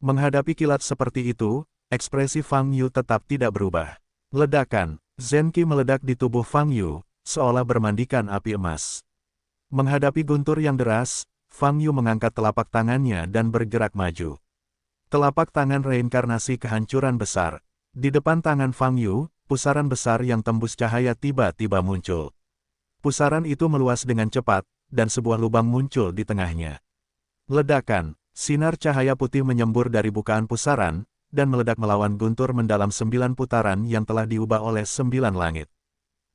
Menghadapi kilat seperti itu, ekspresi Fang Yu tetap tidak berubah. Ledakan, Zen Qi meledak di tubuh Fang Yu, seolah bermandikan api emas. Menghadapi guntur yang deras, Fang Yu mengangkat telapak tangannya dan bergerak maju. Telapak tangan reinkarnasi kehancuran besar. Di depan tangan Fang Yu, pusaran besar yang tembus cahaya tiba-tiba muncul. Pusaran itu meluas dengan cepat, dan sebuah lubang muncul di tengahnya. Ledakan, sinar cahaya putih menyembur dari bukaan pusaran, dan meledak melawan guntur mendalam 9 putaran yang telah diubah oleh 9 langit.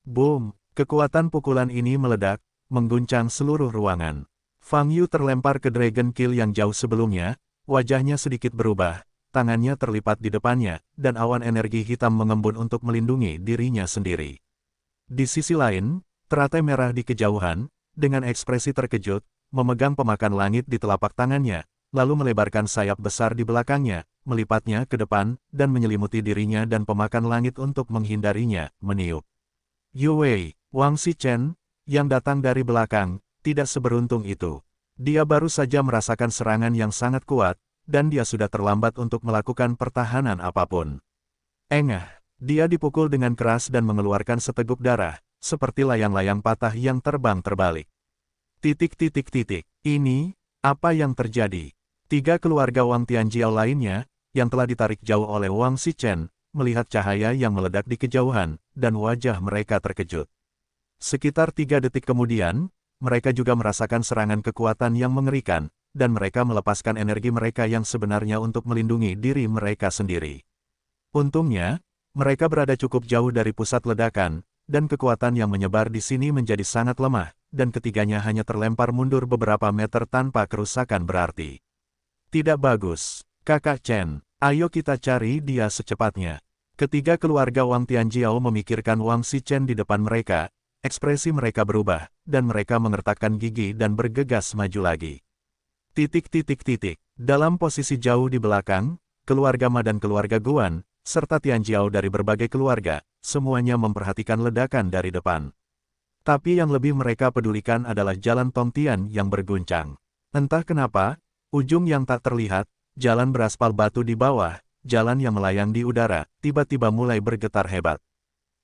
Boom! Kekuatan pukulan ini meledak, mengguncang seluruh ruangan. Fang Yu terlempar ke Dragon Kill yang jauh sebelumnya, wajahnya sedikit berubah, tangannya terlipat di depannya, dan awan energi hitam mengembun untuk melindungi dirinya sendiri. Di sisi lain, teratai merah di kejauhan, dengan ekspresi terkejut, memegang pemakan langit di telapak tangannya, lalu melebarkan sayap besar di belakangnya, melipatnya ke depan, dan menyelimuti dirinya dan pemakan langit untuk menghindarinya, meniup. Yu Wei, Wang Shichen, yang datang dari belakang, tidak seberuntung itu. Dia baru saja merasakan serangan yang sangat kuat, dan dia sudah terlambat untuk melakukan pertahanan apapun. Engah, dia dipukul dengan keras dan mengeluarkan seteguk darah, seperti layang-layang patah yang terbang terbalik. Ini, apa yang terjadi? 3 keluarga Wang Tianjiao lainnya, yang telah ditarik jauh oleh Wang Shichen, melihat cahaya yang meledak di kejauhan, dan wajah mereka terkejut. Sekitar 3 detik kemudian, mereka juga merasakan serangan kekuatan yang mengerikan, dan mereka melepaskan energi mereka yang sebenarnya untuk melindungi diri mereka sendiri. Untungnya, mereka berada cukup jauh dari pusat ledakan, dan kekuatan yang menyebar di sini menjadi sangat lemah, dan ketiganya hanya terlempar mundur beberapa meter tanpa kerusakan berarti. Tidak bagus, Kakak Chen, ayo kita cari dia secepatnya. Ketiga keluarga Wang Tianjiao memikirkan Wang Shichen di depan mereka, ekspresi mereka berubah, dan mereka mengertakkan gigi dan bergegas maju lagi. Dalam posisi jauh di belakang, keluarga Ma dan keluarga Guan, serta Tianjiao dari berbagai keluarga, semuanya memperhatikan ledakan dari depan. Tapi yang lebih mereka pedulikan adalah jalan Tongtian yang berguncang. Entah kenapa, ujung yang tak terlihat, jalan beraspal batu di bawah, jalan yang melayang di udara, tiba-tiba mulai bergetar hebat.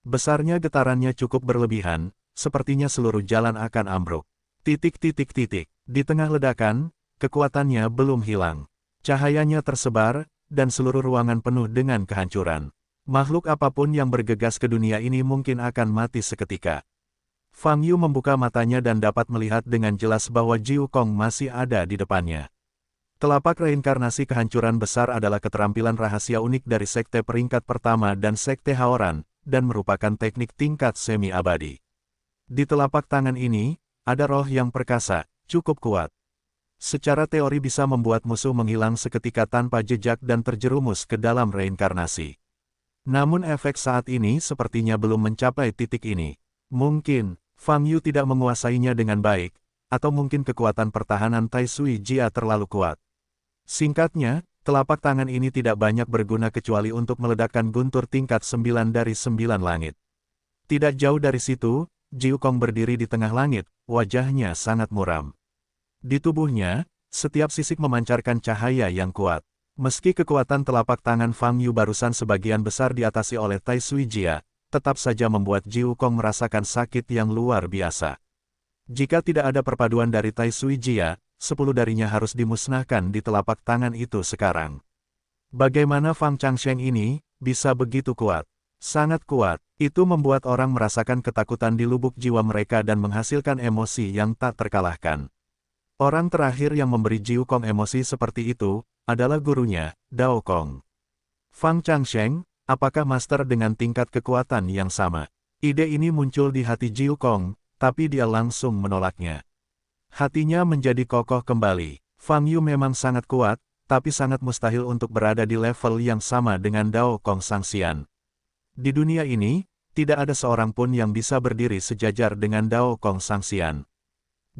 Besarnya getarannya cukup berlebihan, sepertinya seluruh jalan akan ambruk. Di tengah ledakan, kekuatannya belum hilang. Cahayanya tersebar, dan seluruh ruangan penuh dengan kehancuran. Makhluk apapun yang bergegas ke dunia ini mungkin akan mati seketika. Fang Yu membuka matanya dan dapat melihat dengan jelas bahwa Jiukong masih ada di depannya. Telapak reinkarnasi kehancuran besar adalah keterampilan rahasia unik dari Sekte peringkat pertama dan Sekte Haoran, dan merupakan teknik tingkat semi-abadi. Di telapak tangan ini, ada roh yang perkasa, cukup kuat. Secara teori bisa membuat musuh menghilang seketika tanpa jejak dan terjerumus ke dalam reinkarnasi. Namun efek saat ini sepertinya belum mencapai titik ini. Mungkin, Fang Yu tidak menguasainya dengan baik, atau mungkin kekuatan pertahanan Tai Sui Jia terlalu kuat. Singkatnya, telapak tangan ini tidak banyak berguna kecuali untuk meledakkan guntur tingkat 9 dari 9 langit. Tidak jauh dari situ, Jiukong berdiri di tengah langit, wajahnya sangat muram. Di tubuhnya, setiap sisik memancarkan cahaya yang kuat. Meski kekuatan telapak tangan Fang Yu barusan sebagian besar diatasi oleh Tai Sui Jia, tetap saja membuat Jiukong merasakan sakit yang luar biasa. Jika tidak ada perpaduan dari Tai Sui Jia, 10 darinya harus dimusnahkan di telapak tangan itu sekarang. Bagaimana Fang Changsheng ini bisa begitu kuat? Sangat kuat, itu membuat orang merasakan ketakutan di lubuk jiwa mereka dan menghasilkan emosi yang tak terkalahkan. Orang terakhir yang memberi Jiukong emosi seperti itu, adalah gurunya, Dao Kong. Fang Changsheng, apakah master dengan tingkat kekuatan yang sama? Ide ini muncul di hati Jiu Kong, tapi dia langsung menolaknya. Hatinya menjadi kokoh kembali. Fang Yu memang sangat kuat, tapi sangat mustahil untuk berada di level yang sama dengan Dao Kong Sangxian. Di dunia ini, tidak ada seorang pun yang bisa berdiri sejajar dengan Dao Kong Sangxian.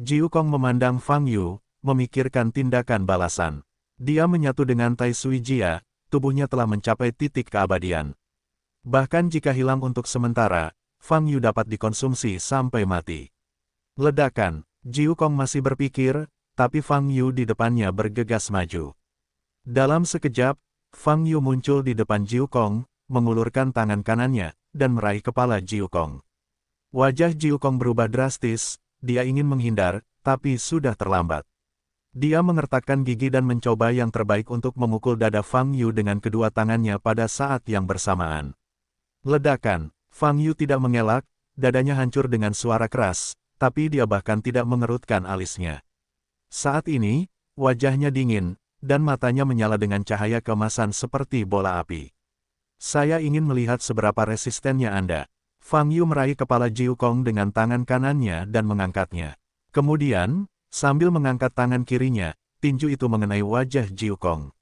Jiu Kong memandang Fang Yu, memikirkan tindakan balasan. Dia menyatu dengan Tai Sui Jia, tubuhnya telah mencapai titik keabadian. Bahkan jika hilang untuk sementara, Fang Yu dapat dikonsumsi sampai mati. Ledakan, Jiu Kong masih berpikir, tapi Fang Yu di depannya bergegas maju. Dalam sekejap, Fang Yu muncul di depan Jiu Kong, mengulurkan tangan kanannya, dan meraih kepala Jiu Kong. Wajah Jiu Kong berubah drastis, dia ingin menghindar, tapi sudah terlambat. Dia mengertakkan gigi dan mencoba yang terbaik untuk memukul dada Fang Yu dengan kedua tangannya pada saat yang bersamaan. Ledakan, Fang Yu tidak mengelak, dadanya hancur dengan suara keras, tapi dia bahkan tidak mengerutkan alisnya. Saat ini, wajahnya dingin, dan matanya menyala dengan cahaya keemasan seperti bola api. Saya ingin melihat seberapa resistennya Anda. Fang Yu meraih kepala Jiu Kong dengan tangan kanannya dan mengangkatnya. Kemudian, sambil mengangkat tangan kirinya, tinju itu mengenai wajah Jiu Kong.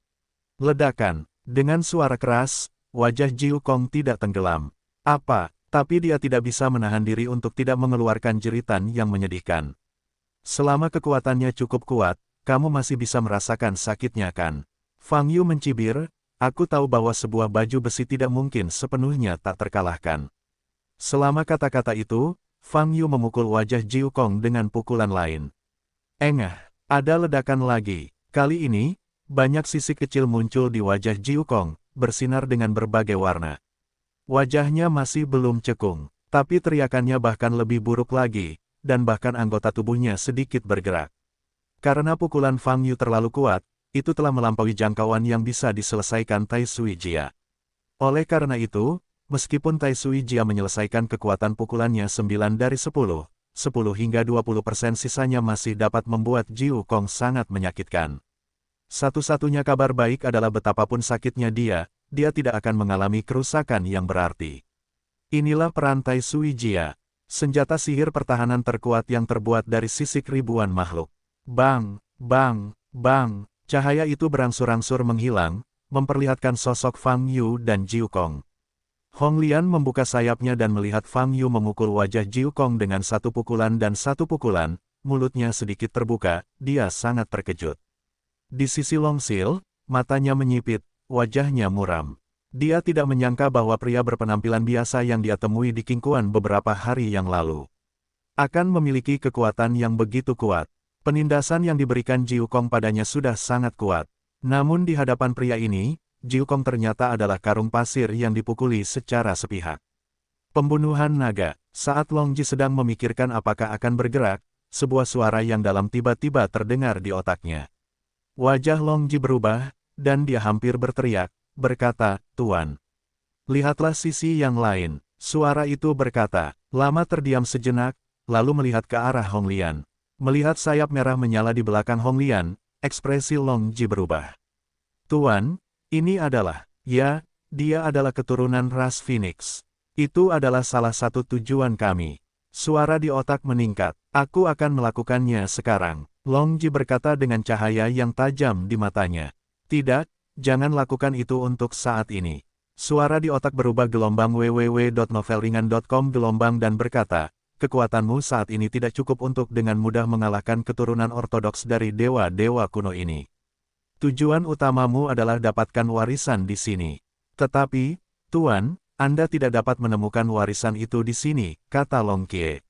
Ledakan, dengan suara keras, wajah Jiu Kong tidak tenggelam. Apa? Tapi dia tidak bisa menahan diri untuk tidak mengeluarkan jeritan yang menyedihkan. Selama kekuatannya cukup kuat, kamu masih bisa merasakan sakitnya kan? Fang Yu mencibir, aku tahu bahwa sebuah baju besi tidak mungkin sepenuhnya tak terkalahkan. Selama kata-kata itu, Fang Yu memukul wajah Jiu Kong dengan pukulan lain. Engah, ada ledakan lagi. Kali ini, banyak sisik kecil muncul di wajah Jiu Kong, bersinar dengan berbagai warna. Wajahnya masih belum cekung, tapi teriakannya bahkan lebih buruk lagi, dan bahkan anggota tubuhnya sedikit bergerak. Karena pukulan Fang Yu terlalu kuat, itu telah melampaui jangkauan yang bisa diselesaikan Tai Sui Jia. Oleh karena itu, meskipun Tai Sui Jia menyelesaikan kekuatan pukulannya 9 dari 10, 10 hingga 20% sisanya masih dapat membuat Jiu Kong sangat menyakitkan. Satu-satunya kabar baik adalah betapapun sakitnya dia tidak akan mengalami kerusakan yang berarti. Inilah peran Tai Sui Jia, senjata sihir pertahanan terkuat yang terbuat dari sisik ribuan makhluk. Bang, bang, bang, cahaya itu berangsur-angsur menghilang, memperlihatkan sosok Fang Yu dan Jiu Kong. Hong Lian membuka sayapnya dan melihat Fang Yu memukul wajah Jiu Kong dengan satu pukulan dan satu pukulan, mulutnya sedikit terbuka, dia sangat terkejut. Di sisi Long Sil, matanya menyipit, wajahnya muram. Dia tidak menyangka bahwa pria berpenampilan biasa yang dia temui di King Kuan beberapa hari yang lalu akan memiliki kekuatan yang begitu kuat. Penindasan yang diberikan Jiu Kong padanya sudah sangat kuat. Namun di hadapan pria ini, Jiu Kong ternyata adalah karung pasir yang dipukuli secara sepihak. Pembunuhan naga. Saat Long Ji sedang memikirkan apakah akan bergerak, sebuah suara yang dalam tiba-tiba terdengar di otaknya. Wajah Long Ji berubah, dan dia hampir berteriak, berkata, Tuan. Lihatlah sisi yang lain. Suara itu berkata, lama terdiam sejenak, lalu melihat ke arah Hong Lian. Melihat sayap merah menyala di belakang Hong Lian, ekspresi Long Ji berubah. Tuan, ini adalah, ya, dia adalah keturunan ras Phoenix. Itu adalah salah satu tujuan kami. Suara di otak meningkat. Aku akan melakukannya sekarang. Long Ji berkata dengan cahaya yang tajam di matanya. Tidak, jangan lakukan itu untuk saat ini. Suara di otak berubah gelombang www.novelringan.com gelombang dan berkata, kekuatanmu saat ini tidak cukup untuk dengan mudah mengalahkan keturunan ortodoks dari dewa-dewa kuno ini. Tujuan utamamu adalah dapatkan warisan di sini. Tetapi, Tuan, Anda tidak dapat menemukan warisan itu di sini, kata Long Kie.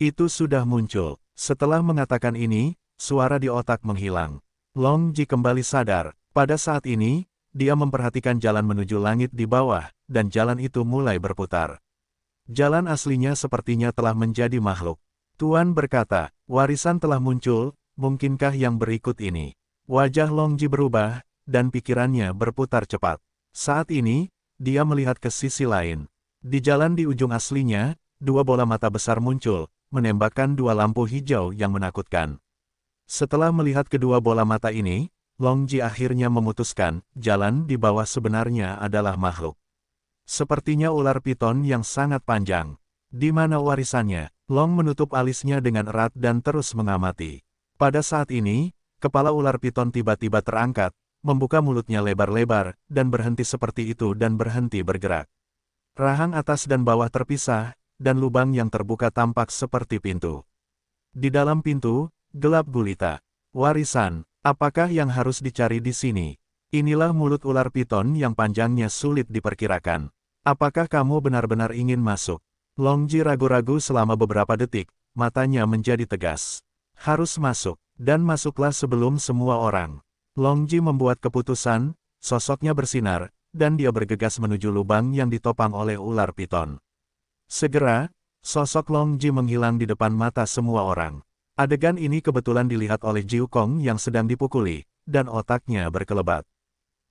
Itu sudah muncul. Setelah mengatakan ini, suara di otak menghilang. Long Ji kembali sadar. Pada saat ini, dia memperhatikan jalan menuju langit di bawah, dan jalan itu mulai berputar. Jalan aslinya sepertinya telah menjadi makhluk. Tuan berkata, warisan telah muncul, mungkinkah yang berikut ini? Wajah Long Ji berubah, dan pikirannya berputar cepat. Saat ini, dia melihat ke sisi lain. Di jalan di ujung aslinya, dua bola mata besar muncul, menembakkan dua lampu hijau yang menakutkan. Setelah melihat kedua bola mata ini, Long Ji akhirnya memutuskan, jalan di bawah sebenarnya adalah makhluk. Sepertinya ular piton yang sangat panjang. Di mana warisannya? Long menutup alisnya dengan erat dan terus mengamati. Pada saat ini, kepala ular piton tiba-tiba terangkat, membuka mulutnya lebar-lebar, dan berhenti seperti itu dan berhenti bergerak. Rahang atas dan bawah terpisah, dan lubang yang terbuka tampak seperti pintu. Di dalam pintu, gelap gulita. Warisan, apakah yang harus dicari di sini? Inilah mulut ular piton yang panjangnya sulit diperkirakan. Apakah kamu benar-benar ingin masuk? Long Ji ragu-ragu selama beberapa detik, matanya menjadi tegas. Harus masuk, dan masuklah sebelum semua orang. Long Ji membuat keputusan, sosoknya bersinar, dan dia bergegas menuju lubang yang ditopang oleh ular piton. Segera, sosok Long Ji menghilang di depan mata semua orang. Adegan ini kebetulan dilihat oleh Jiu Kong yang sedang dipukuli, dan otaknya berkelebat.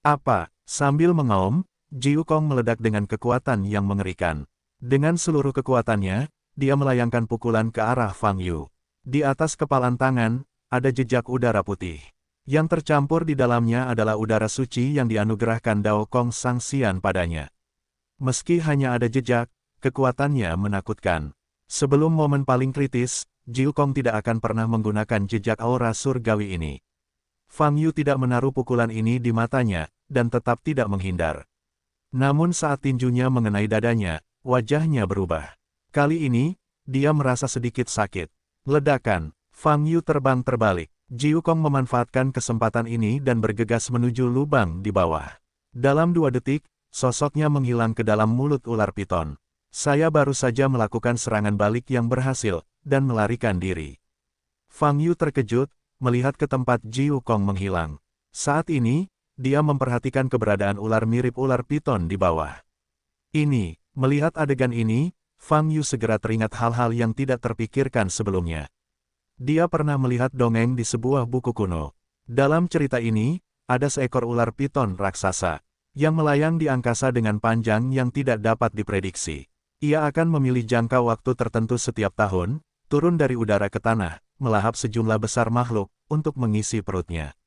Apa? Sambil mengaum, Jiu Kong meledak dengan kekuatan yang mengerikan. Dengan seluruh kekuatannya, dia melayangkan pukulan ke arah Fang Yu. Di atas kepalan tangan, ada jejak udara putih. Yang tercampur di dalamnya adalah udara suci yang dianugerahkan Dao Kong Sang Xian padanya. Meski hanya ada jejak, kekuatannya menakutkan. Sebelum momen paling kritis, Jiu Kong tidak akan pernah menggunakan jejak aura surgawi ini. Fang Yu tidak menaruh pukulan ini di matanya, dan tetap tidak menghindar. Namun saat tinjunya mengenai dadanya, wajahnya berubah. Kali ini, dia merasa sedikit sakit. Ledakan, Fang Yu terbang terbalik. Jiu Kong memanfaatkan kesempatan ini dan bergegas menuju lubang di bawah. Dalam 2 detik, sosoknya menghilang ke dalam mulut ular piton. Saya baru saja melakukan serangan balik yang berhasil, dan melarikan diri. Fang Yu terkejut, melihat ke tempat Jiu Kong menghilang. Saat ini, dia memperhatikan keberadaan ular mirip ular piton di bawah. Melihat adegan ini, Fang Yu segera teringat hal-hal yang tidak terpikirkan sebelumnya. Dia pernah melihat dongeng di sebuah buku kuno. Dalam cerita ini, ada seekor ular piton raksasa, yang melayang di angkasa dengan panjang yang tidak dapat diprediksi. Ia akan memilih jangka waktu tertentu setiap tahun, turun dari udara ke tanah, melahap sejumlah besar makhluk, untuk mengisi perutnya.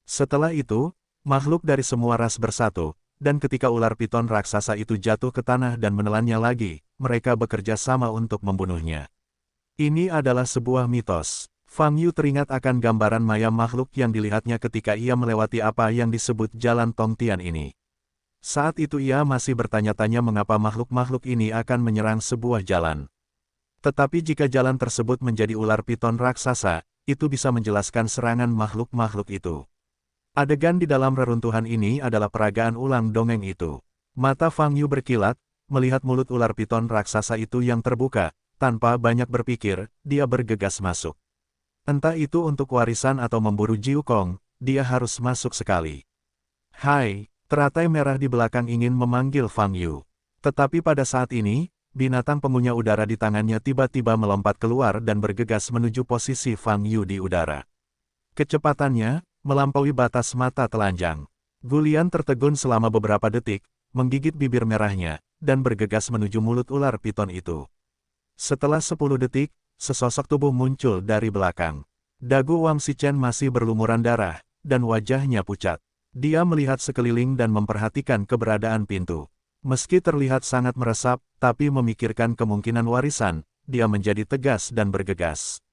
Setelah itu, makhluk dari semua ras bersatu, dan ketika ular piton raksasa itu jatuh ke tanah dan menelannya lagi, mereka bekerja sama untuk membunuhnya. Ini adalah sebuah mitos. Fang Yu teringat akan gambaran maya makhluk yang dilihatnya ketika ia melewati apa yang disebut Jalan Tongtian ini. Saat itu ia masih bertanya-tanya mengapa makhluk-makhluk ini akan menyerang sebuah jalan. Tetapi jika jalan tersebut menjadi ular piton raksasa, itu bisa menjelaskan serangan makhluk-makhluk itu. Adegan di dalam reruntuhan ini adalah peragaan ulang dongeng itu. Mata Fang Yu berkilat, melihat mulut ular piton raksasa itu yang terbuka. Tanpa banyak berpikir, dia bergegas masuk. Entah itu untuk warisan atau memburu Jiu Kong, dia harus masuk sekali. Hai, teratai merah di belakang ingin memanggil Fang Yu. Tetapi pada saat ini, binatang pengunyah udara di tangannya tiba-tiba melompat keluar dan bergegas menuju posisi Fang Yu di udara. Kecepatannya melampaui batas mata telanjang. Gulian tertegun selama beberapa detik, menggigit bibir merahnya, dan bergegas menuju mulut ular piton itu. Setelah 10 detik, sesosok tubuh muncul dari belakang. Dagu Wang Shichen masih berlumuran darah, dan wajahnya pucat. Dia melihat sekeliling dan memperhatikan keberadaan pintu. Meski terlihat sangat meresap, tapi memikirkan kemungkinan warisan, dia menjadi tegas dan bergegas.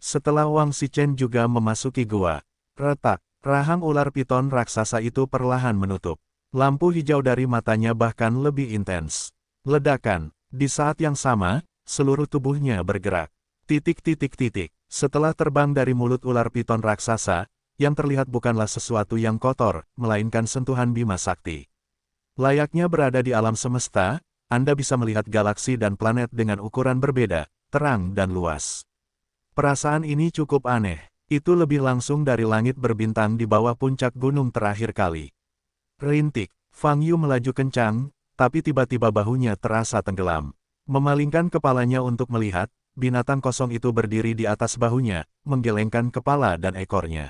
Setelah Wang Shichen juga memasuki gua, retak, rahang ular piton raksasa itu perlahan menutup. Lampu hijau dari matanya bahkan lebih intens. Ledakan, di saat yang sama, seluruh tubuhnya bergerak. Setelah terbang dari mulut ular piton raksasa, yang terlihat bukanlah sesuatu yang kotor, melainkan sentuhan Bima Sakti. Layaknya berada di alam semesta, Anda bisa melihat galaksi dan planet dengan ukuran berbeda, terang dan luas. Perasaan ini cukup aneh. Itu lebih langsung dari langit berbintang di bawah puncak gunung terakhir kali. Rintik, Fang Yu melaju kencang, tapi tiba-tiba bahunya terasa tenggelam. Memalingkan kepalanya untuk melihat, binatang kosong itu berdiri di atas bahunya, menggelengkan kepala dan ekornya.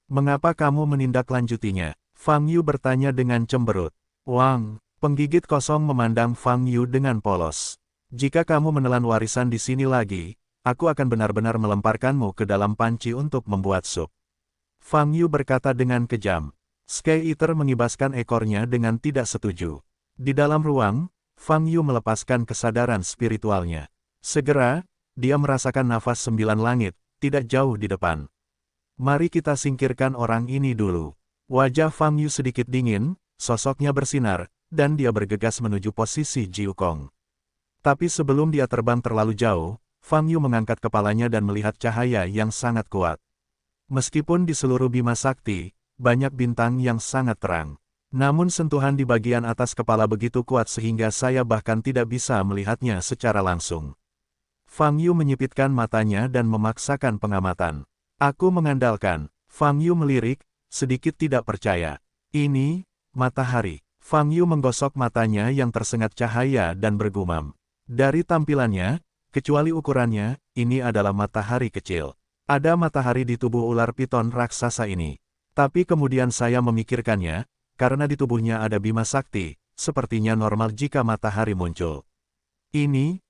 Mengapa kamu menindaklanjutinya? Fang Yu bertanya dengan cemberut. Wang, penggigit kosong memandang Fang Yu dengan polos. Jika kamu menelan warisan di sini lagi, aku akan benar-benar melemparkanmu ke dalam panci untuk membuat sup. Fang Yu berkata dengan kejam. Sky Eater mengibaskan ekornya dengan tidak setuju. Di dalam ruang, Fang Yu melepaskan kesadaran spiritualnya. Segera, dia merasakan nafas 9 langit, tidak jauh di depan. Mari kita singkirkan orang ini dulu. Wajah Fang Yu sedikit dingin, sosoknya bersinar, dan dia bergegas menuju posisi Jiu Kong. Tapi sebelum dia terbang terlalu jauh, Fang Yu mengangkat kepalanya dan melihat cahaya yang sangat kuat. Meskipun di seluruh Bima Sakti, banyak bintang yang sangat terang. Namun sentuhan di bagian atas kepala begitu kuat sehingga saya bahkan tidak bisa melihatnya secara langsung. Fang Yu menyipitkan matanya dan memaksakan pengamatan. Aku mengandalkan. Fang Yu melirik, sedikit tidak percaya. Ini, matahari. Fang Yu menggosok matanya yang tersengat cahaya dan bergumam. Dari tampilannya, kecuali ukurannya, ini adalah matahari kecil. Ada matahari di tubuh ular piton raksasa ini. Tapi kemudian saya memikirkannya, karena di tubuhnya ada Bima Sakti, sepertinya normal jika matahari muncul.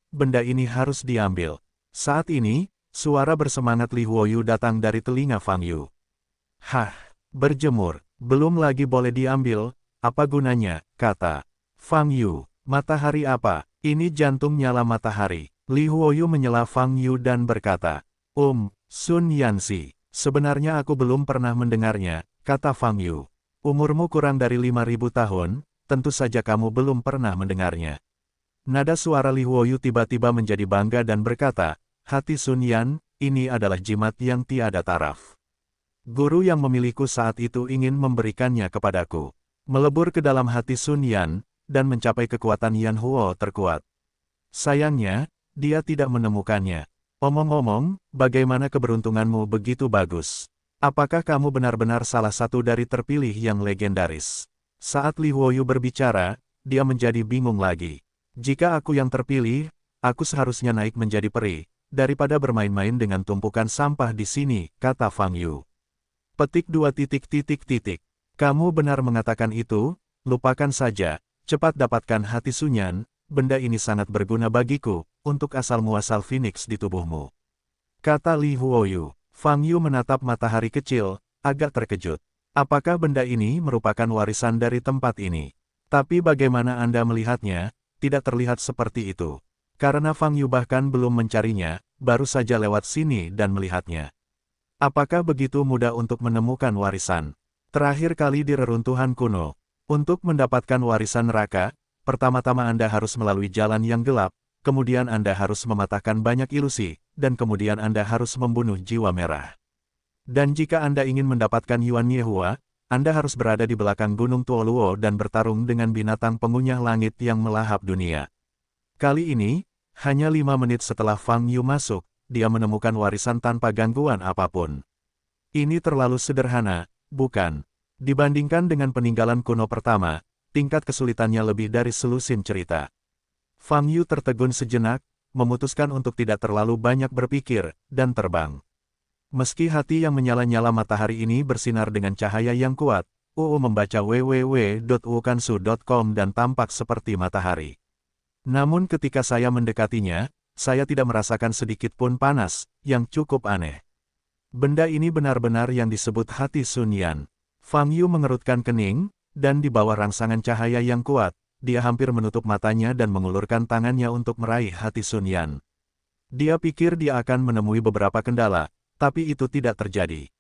Benda ini harus diambil. Saat ini, suara bersemangat Li Huoyu datang dari telinga Fang Yu. Hah, berjemur, belum lagi boleh diambil, apa gunanya, kata Fang Yu. Matahari apa? Ini jantung nyala matahari. Li Huoyu menyela Fang Yu dan berkata, Sun Yanxi, sebenarnya aku belum pernah mendengarnya, kata Fang Yu. Umurmu kurang dari 5.000 tahun, tentu saja kamu belum pernah mendengarnya. Nada suara Li Huoyu tiba-tiba menjadi bangga dan berkata, hati Sun Yan, ini adalah jimat yang tiada taraf. Guru yang memilihku saat itu ingin memberikannya kepadaku. Melebur ke dalam hati Sun Yan, dan mencapai kekuatan Yan Huo terkuat. Sayangnya, dia tidak menemukannya. Omong-omong, bagaimana keberuntunganmu begitu bagus? Apakah kamu benar-benar salah satu dari terpilih yang legendaris? Saat Li Huoyu berbicara, dia menjadi bingung lagi. Jika aku yang terpilih, aku seharusnya naik menjadi peri, daripada bermain-main dengan tumpukan sampah di sini, kata Fang Yu. Petik 2. Kamu benar mengatakan itu, lupakan saja, cepat dapatkan hati Sunyan, benda ini sangat berguna bagiku, untuk asal-muasal Phoenix di tubuhmu. Kata Li Huoyu. Fang Yu menatap matahari kecil, agak terkejut. Apakah benda ini merupakan warisan dari tempat ini? Tapi bagaimana Anda melihatnya, tidak terlihat seperti itu. Karena Fang Yu bahkan belum mencarinya, baru saja lewat sini dan melihatnya. Apakah begitu mudah untuk menemukan warisan? Terakhir kali di reruntuhan kuno, untuk mendapatkan warisan neraka, pertama-tama Anda harus melalui jalan yang gelap, kemudian Anda harus mematahkan banyak ilusi, dan kemudian Anda harus membunuh jiwa merah. Dan jika Anda ingin mendapatkan Yuan Yehua, Anda harus berada di belakang Gunung Tuoluo dan bertarung dengan binatang pengunyah langit yang melahap dunia. Kali ini, hanya 5 menit setelah Fang Yu masuk, dia menemukan warisan tanpa gangguan apapun. Ini terlalu sederhana, bukan? Dibandingkan dengan peninggalan kuno pertama, tingkat kesulitannya lebih dari selusin cerita. Fang Yu tertegun sejenak, memutuskan untuk tidak terlalu banyak berpikir, dan terbang. Meski hati yang menyala-nyala matahari ini bersinar dengan cahaya yang kuat, membaca www.wukansu.com dan tampak seperti matahari. Namun ketika saya mendekatinya, saya tidak merasakan sedikit pun panas, yang cukup aneh. Benda ini benar-benar yang disebut hati Sun Yan. Fang Yu mengerutkan kening, dan di bawah rangsangan cahaya yang kuat, dia hampir menutup matanya dan mengulurkan tangannya untuk meraih hati Sun Yan. Dia pikir dia akan menemui beberapa kendala, tapi itu tidak terjadi.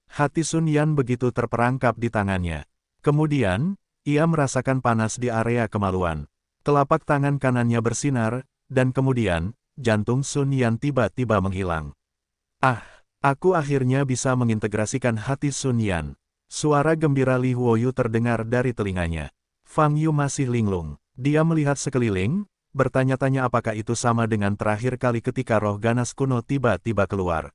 Hati Sun Yan begitu terperangkap di tangannya. Kemudian, ia merasakan panas di area kemaluan. Telapak tangan kanannya bersinar, dan kemudian, jantung Sun Yan tiba-tiba menghilang. Aku akhirnya bisa mengintegrasikan hati Sun Yan. Suara gembira Li Huoyu terdengar dari telinganya. Fang Yu masih linglung. Dia melihat sekeliling, bertanya-tanya apakah itu sama dengan terakhir kali ketika roh ganas kuno tiba-tiba keluar.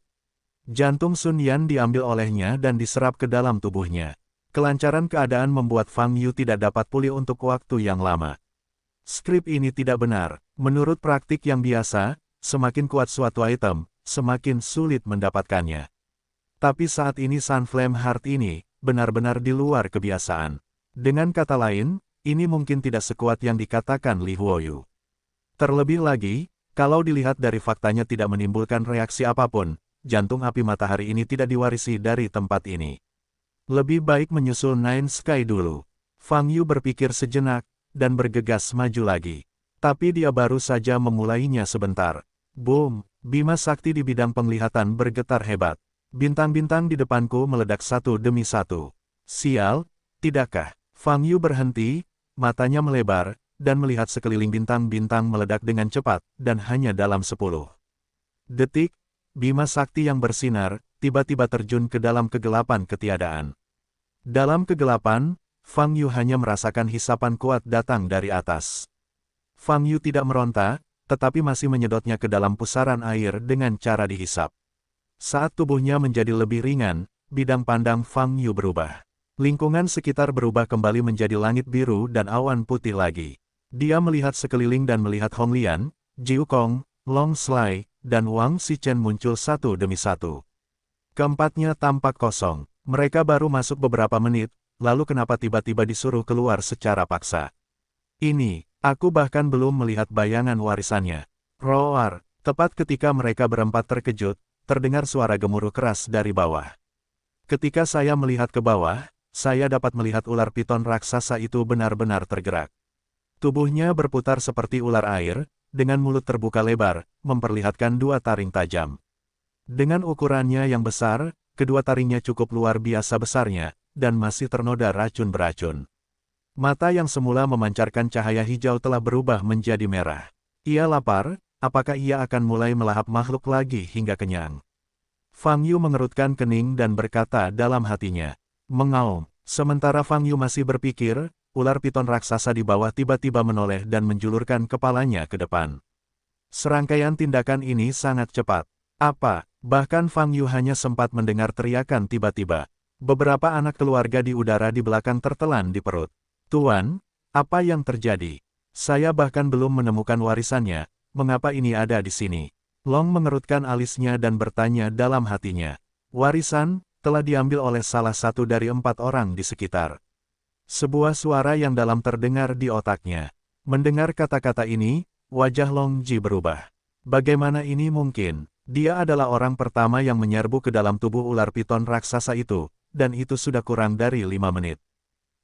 Jantung Sun Yan diambil olehnya dan diserap ke dalam tubuhnya. Kelancaran keadaan membuat Fang Yu tidak dapat pulih untuk waktu yang lama. Skrip ini tidak benar. Menurut praktik yang biasa, semakin kuat suatu item, semakin sulit mendapatkannya. Tapi saat ini Sunflame Heart ini, benar-benar di luar kebiasaan. Dengan kata lain, ini mungkin tidak sekuat yang dikatakan Li Huoyu. Terlebih lagi, kalau dilihat dari faktanya tidak menimbulkan reaksi apapun, jantung api matahari ini tidak diwarisi dari tempat ini. Lebih baik menyusul Nine Sky dulu. Fang Yu berpikir sejenak, dan bergegas maju lagi. Tapi dia baru saja memulainya sebentar. Boom! Bima sakti di bidang penglihatan bergetar hebat. Bintang-bintang di depanku meledak satu demi satu. Sial, tidakkah? Fang Yu berhenti, matanya melebar, dan melihat sekeliling bintang-bintang meledak dengan cepat, dan hanya dalam 10 detik, bima sakti yang bersinar, tiba-tiba terjun ke dalam kegelapan ketiadaan. Dalam kegelapan, Fang Yu hanya merasakan hisapan kuat datang dari atas. Fang Yu tidak meronta, tetapi masih menyedotnya ke dalam pusaran air dengan cara dihisap. Saat tubuhnya menjadi lebih ringan, bidang pandang Fang Yu berubah. Lingkungan sekitar berubah kembali menjadi langit biru dan awan putih lagi. Dia melihat sekeliling dan melihat Hong Lian, Jiu Kong, Long Slai, dan Wang Shichen muncul satu demi satu. Keempatnya tampak kosong. Mereka baru masuk beberapa menit, lalu kenapa tiba-tiba disuruh keluar secara paksa? Ini, aku bahkan belum melihat bayangan warisannya. Roar, tepat ketika mereka berempat terkejut, terdengar suara gemuruh keras dari bawah. Ketika saya melihat ke bawah, saya dapat melihat ular piton raksasa itu benar-benar tergerak. Tubuhnya berputar seperti ular air, dengan mulut terbuka lebar, memperlihatkan dua taring tajam. Dengan ukurannya yang besar, kedua taringnya cukup luar biasa besarnya, dan masih ternoda racun beracun. Mata yang semula memancarkan cahaya hijau telah berubah menjadi merah. Ia lapar, apakah ia akan mulai melahap makhluk lagi hingga kenyang? Fang Yu mengerutkan kening dan berkata dalam hatinya, mengaum. Sementara Fang Yu masih berpikir, ular piton raksasa di bawah tiba-tiba menoleh dan menjulurkan kepalanya ke depan. Serangkaian tindakan ini sangat cepat. Apa? Bahkan Fang Yu hanya sempat mendengar teriakan tiba-tiba. Beberapa anak keluarga di udara di belakang tertelan di perut. Tuan, apa yang terjadi? Saya bahkan belum menemukan warisannya, mengapa ini ada di sini? Long mengerutkan alisnya dan bertanya dalam hatinya. Warisan, telah diambil oleh salah satu dari 4 orang di sekitar. Sebuah suara yang dalam terdengar di otaknya. Mendengar kata-kata ini, wajah Long Ji berubah. Bagaimana ini mungkin? Dia adalah orang pertama yang menyerbu ke dalam tubuh ular piton raksasa itu, dan itu sudah kurang dari 5 menit.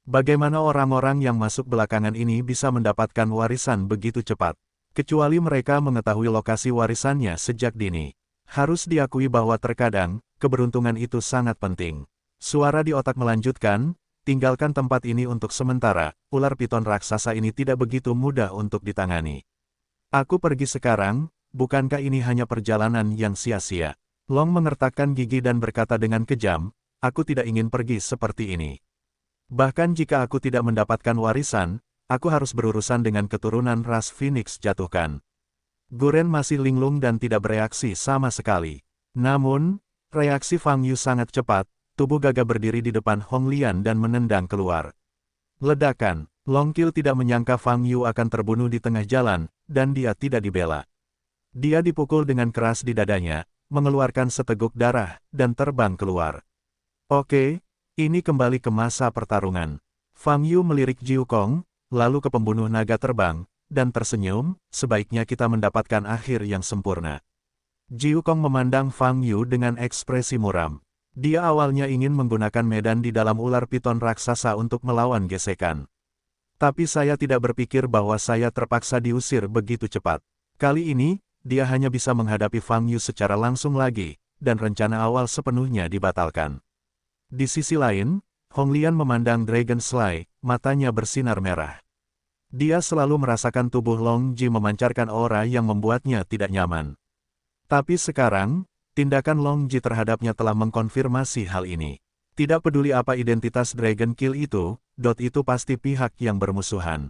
Bagaimana orang-orang yang masuk belakangan ini bisa mendapatkan warisan begitu cepat? Kecuali mereka mengetahui lokasi warisannya sejak dini. Harus diakui bahwa terkadang, keberuntungan itu sangat penting. Suara di otak melanjutkan, tinggalkan tempat ini untuk sementara, ular piton raksasa ini tidak begitu mudah untuk ditangani. Aku pergi sekarang. Bukankah ini hanya perjalanan yang sia-sia? Long mengertakkan gigi dan berkata dengan kejam, aku tidak ingin pergi seperti ini. Bahkan jika aku tidak mendapatkan warisan, aku harus berurusan dengan keturunan ras Phoenix jatuhkan. Guren masih linglung dan tidak bereaksi sama sekali. Namun, reaksi Fang Yu sangat cepat, tubuh gagah berdiri di depan Hong Lian dan menendang keluar. Ledakan, Long Qiu tidak menyangka Fang Yu akan terbunuh di tengah jalan, dan dia tidak dibela. Dia dipukul dengan keras di dadanya, mengeluarkan seteguk darah, dan terbang keluar. Oke, ini kembali ke masa pertarungan. Fang Yu melirik Jiu Kong, lalu ke pembunuh naga terbang, dan tersenyum, sebaiknya kita mendapatkan akhir yang sempurna. Jiu Kong memandang Fang Yu dengan ekspresi muram. Dia awalnya ingin menggunakan medan di dalam ular piton raksasa untuk melawan gesekan. Tapi saya tidak berpikir bahwa saya terpaksa diusir begitu cepat. Kali ini, dia hanya bisa menghadapi Fang Yu secara langsung lagi, dan rencana awal sepenuhnya dibatalkan. Di sisi lain, Hong Lian memandang Dragon Slay, matanya bersinar merah. Dia selalu merasakan tubuh Long Ji memancarkan aura yang membuatnya tidak nyaman. Tapi sekarang, tindakan Long Ji terhadapnya telah mengkonfirmasi hal ini. Tidak peduli apa identitas Dragon Kill itu pasti pihak yang bermusuhan.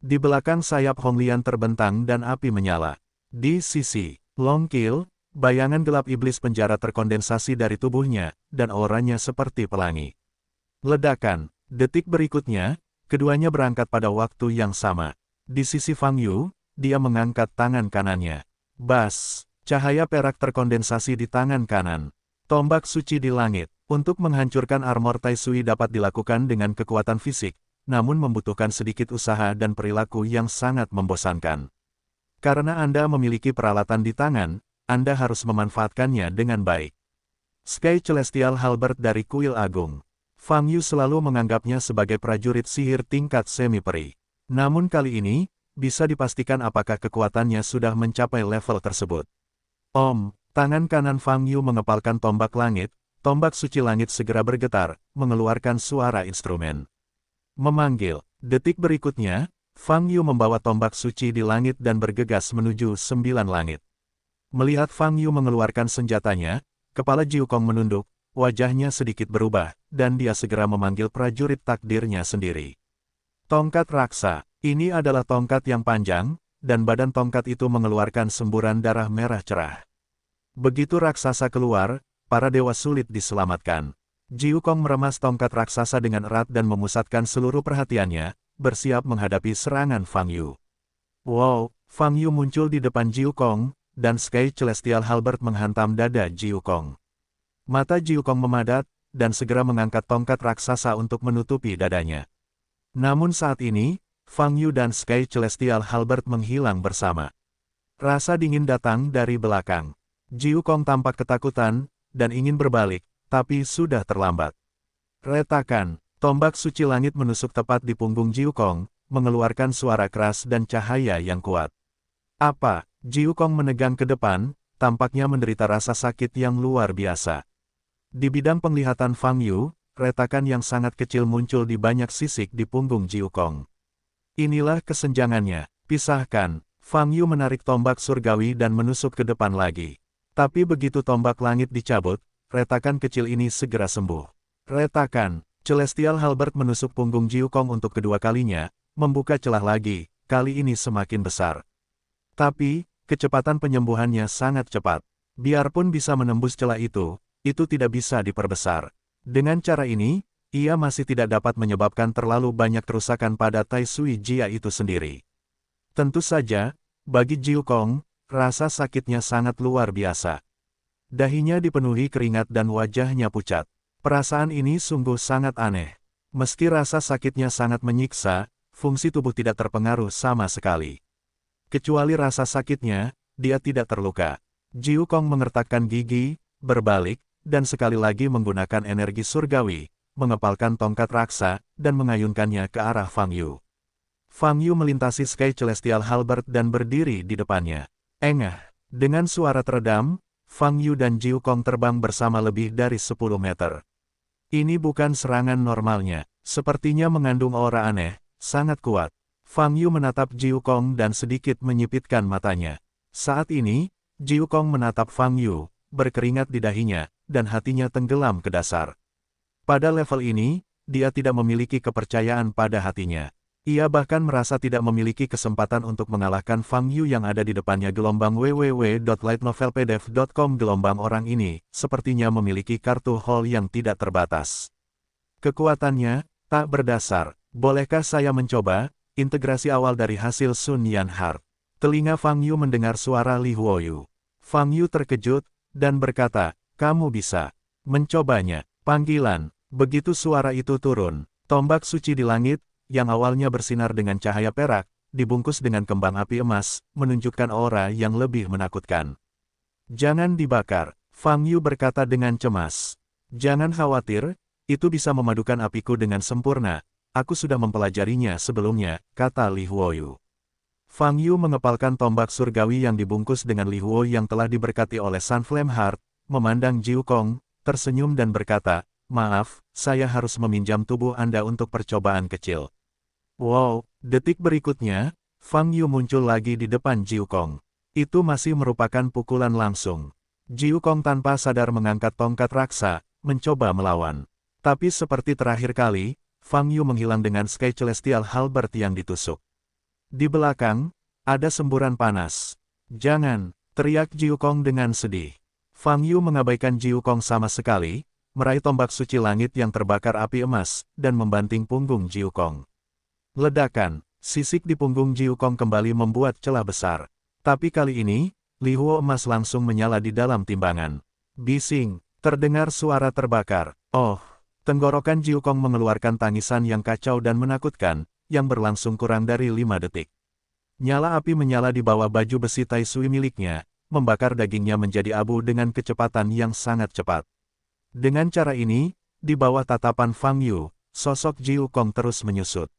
Di belakang sayap Hong Lian terbentang dan api menyala. Di sisi Long Qiu, bayangan gelap iblis penjara terkondensasi dari tubuhnya, dan auranya seperti pelangi. Ledakan, detik berikutnya, keduanya berangkat pada waktu yang sama. Di sisi Fang Yu, dia mengangkat tangan kanannya. Bas, cahaya perak terkondensasi di tangan kanan. Tombak suci di langit. Untuk menghancurkan armor Tai Sui dapat dilakukan dengan kekuatan fisik, namun membutuhkan sedikit usaha dan perilaku yang sangat membosankan. Karena Anda memiliki peralatan di tangan, Anda harus memanfaatkannya dengan baik. Sky Celestial Halberd dari Kuil Agung. Fang Yu selalu menganggapnya sebagai prajurit sihir tingkat semi-peri. Namun kali ini, bisa dipastikan apakah kekuatannya sudah mencapai level tersebut. Tangan kanan Fang Yu mengepalkan tombak langit, tombak suci langit segera bergetar, mengeluarkan suara instrumen. Memanggil. Detik berikutnya, Fang Yu membawa tombak suci di langit dan bergegas menuju 9 langit. Melihat Fang Yu mengeluarkan senjatanya, kepala Jiu Kong menunduk, wajahnya sedikit berubah, dan dia segera memanggil prajurit takdirnya sendiri. Tongkat raksa. Ini adalah tongkat yang panjang, dan badan tongkat itu mengeluarkan semburan darah merah cerah. Begitu raksasa keluar, para dewa sulit diselamatkan. Jiu Kong meremas tongkat raksasa dengan erat dan memusatkan seluruh perhatiannya, bersiap menghadapi serangan Fang Yu. Wow, Fang Yu muncul di depan Jiu Kong, dan Sky Celestial Halberd menghantam dada Jiu Kong. Mata Jiu Kong memadat, dan segera mengangkat tongkat raksasa untuk menutupi dadanya. Namun saat ini, Fang Yu dan Sky Celestial Halberd menghilang bersama. Rasa dingin datang dari belakang. Jiu Kong tampak ketakutan, dan ingin berbalik, tapi sudah terlambat. Retakan, tombak suci langit menusuk tepat di punggung Jiu Kong, mengeluarkan suara keras dan cahaya yang kuat. Apa? Jiu Kong menegang ke depan, tampaknya menderita rasa sakit yang luar biasa. Di bidang penglihatan Fang Yu, retakan yang sangat kecil muncul di banyak sisik di punggung Jiu Kong. Inilah kesenjangannya. Pisahkan. Fang Yu menarik tombak surgawi dan menusuk ke depan lagi. Tapi begitu tombak langit dicabut, retakan kecil ini segera sembuh. Retakan. Celestial Halberd menusuk punggung Jiu Kong untuk kedua kalinya, membuka celah lagi, kali ini semakin besar. Tapi, kecepatan penyembuhannya sangat cepat. Biarpun bisa menembus celah itu tidak bisa diperbesar. Dengan cara ini, ia masih tidak dapat menyebabkan terlalu banyak kerusakan pada Tai Sui Jia itu sendiri. Tentu saja, bagi Jiu Kong, rasa sakitnya sangat luar biasa. Dahinya dipenuhi keringat dan wajahnya pucat. Perasaan ini sungguh sangat aneh. Meski rasa sakitnya sangat menyiksa, fungsi tubuh tidak terpengaruh sama sekali. Kecuali rasa sakitnya, dia tidak terluka. Jiu Kong mengertakkan gigi, berbalik, dan sekali lagi menggunakan energi surgawi, mengepalkan tongkat raksa, dan mengayunkannya ke arah Fang Yu. Fang Yu melintasi Sky Celestial Halberd dan berdiri di depannya. Engah. Dengan suara teredam, Fang Yu dan Jiu Kong terbang bersama lebih dari 10 meter. Ini bukan serangan normalnya, sepertinya mengandung aura aneh, sangat kuat. Fang Yu menatap Jiu Kong dan sedikit menyipitkan matanya. Saat ini, Jiu Kong menatap Fang Yu, berkeringat di dahinya, dan hatinya tenggelam ke dasar. Pada level ini, dia tidak memiliki kepercayaan pada hatinya. Ia bahkan merasa tidak memiliki kesempatan untuk mengalahkan Fang Yu yang ada di depannya. Gelombang www.lightnovelpdf.com. Gelombang orang ini, sepertinya memiliki kartu haul yang tidak terbatas. Kekuatannya, tak berdasar. Bolehkah saya mencoba? Integrasi awal dari hasil Sun Yan Heart. Telinga Fang Yu mendengar suara Li Huoyu. Fang Yu terkejut, dan berkata, kamu bisa mencobanya. Panggilan. Begitu suara itu turun, tombak suci di langit, yang awalnya bersinar dengan cahaya perak, dibungkus dengan kembang api emas, menunjukkan aura yang lebih menakutkan. Jangan dibakar, Fang Yu berkata dengan cemas. Jangan khawatir, itu bisa memadukan apiku dengan sempurna. Aku sudah mempelajarinya sebelumnya, kata Li Huoyu. Fang Yu mengepalkan tombak surgawi yang dibungkus dengan Li Huo yang telah diberkati oleh Sunflame Heart, memandang Jiu Kong, tersenyum dan berkata, maaf, saya harus meminjam tubuh Anda untuk percobaan kecil. Wow, detik berikutnya, Fang Yu muncul lagi di depan Jiu Kong. Itu masih merupakan pukulan langsung. Jiu Kong tanpa sadar mengangkat tongkat raksa, mencoba melawan. Tapi seperti terakhir kali, Fang Yu menghilang dengan Sky Celestial Halberd yang ditusuk. Di belakang, ada semburan panas. Jangan, teriak Jiu Kong dengan sedih. Fang Yu mengabaikan Jiu Kong sama sekali, meraih tombak suci langit yang terbakar api emas, dan membanting punggung Jiu Kong. Ledakan, sisik di punggung Jiu Kong kembali membuat celah besar. Tapi kali ini, Li Huo emas langsung menyala di dalam timbangan. Bising, terdengar suara terbakar. Oh, tenggorokan Jiu Kong mengeluarkan tangisan yang kacau dan menakutkan, yang berlangsung kurang dari 5 detik. Nyala api menyala di bawah baju besi Tai Sui miliknya, membakar dagingnya menjadi abu dengan kecepatan yang sangat cepat. Dengan cara ini, di bawah tatapan Fang Yu, sosok Jiu Kong terus menyusut.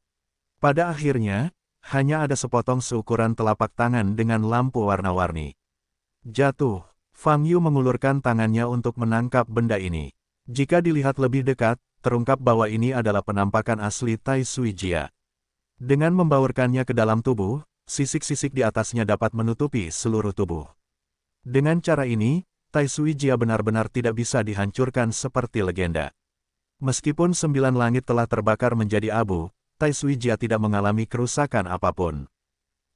Pada akhirnya, hanya ada sepotong seukuran telapak tangan dengan lampu warna-warni. Jatuh. Fang Yu mengulurkan tangannya untuk menangkap benda ini. Jika dilihat lebih dekat, terungkap bahwa ini adalah penampakan asli Tai Sui Jia. Dengan membaurkannya ke dalam tubuh, sisik-sisik di atasnya dapat menutupi seluruh tubuh. Dengan cara ini, Tai Sui Jia benar-benar tidak bisa dihancurkan seperti legenda. Meskipun 9 langit telah terbakar menjadi abu, Tai Sui Jia tidak mengalami kerusakan apapun.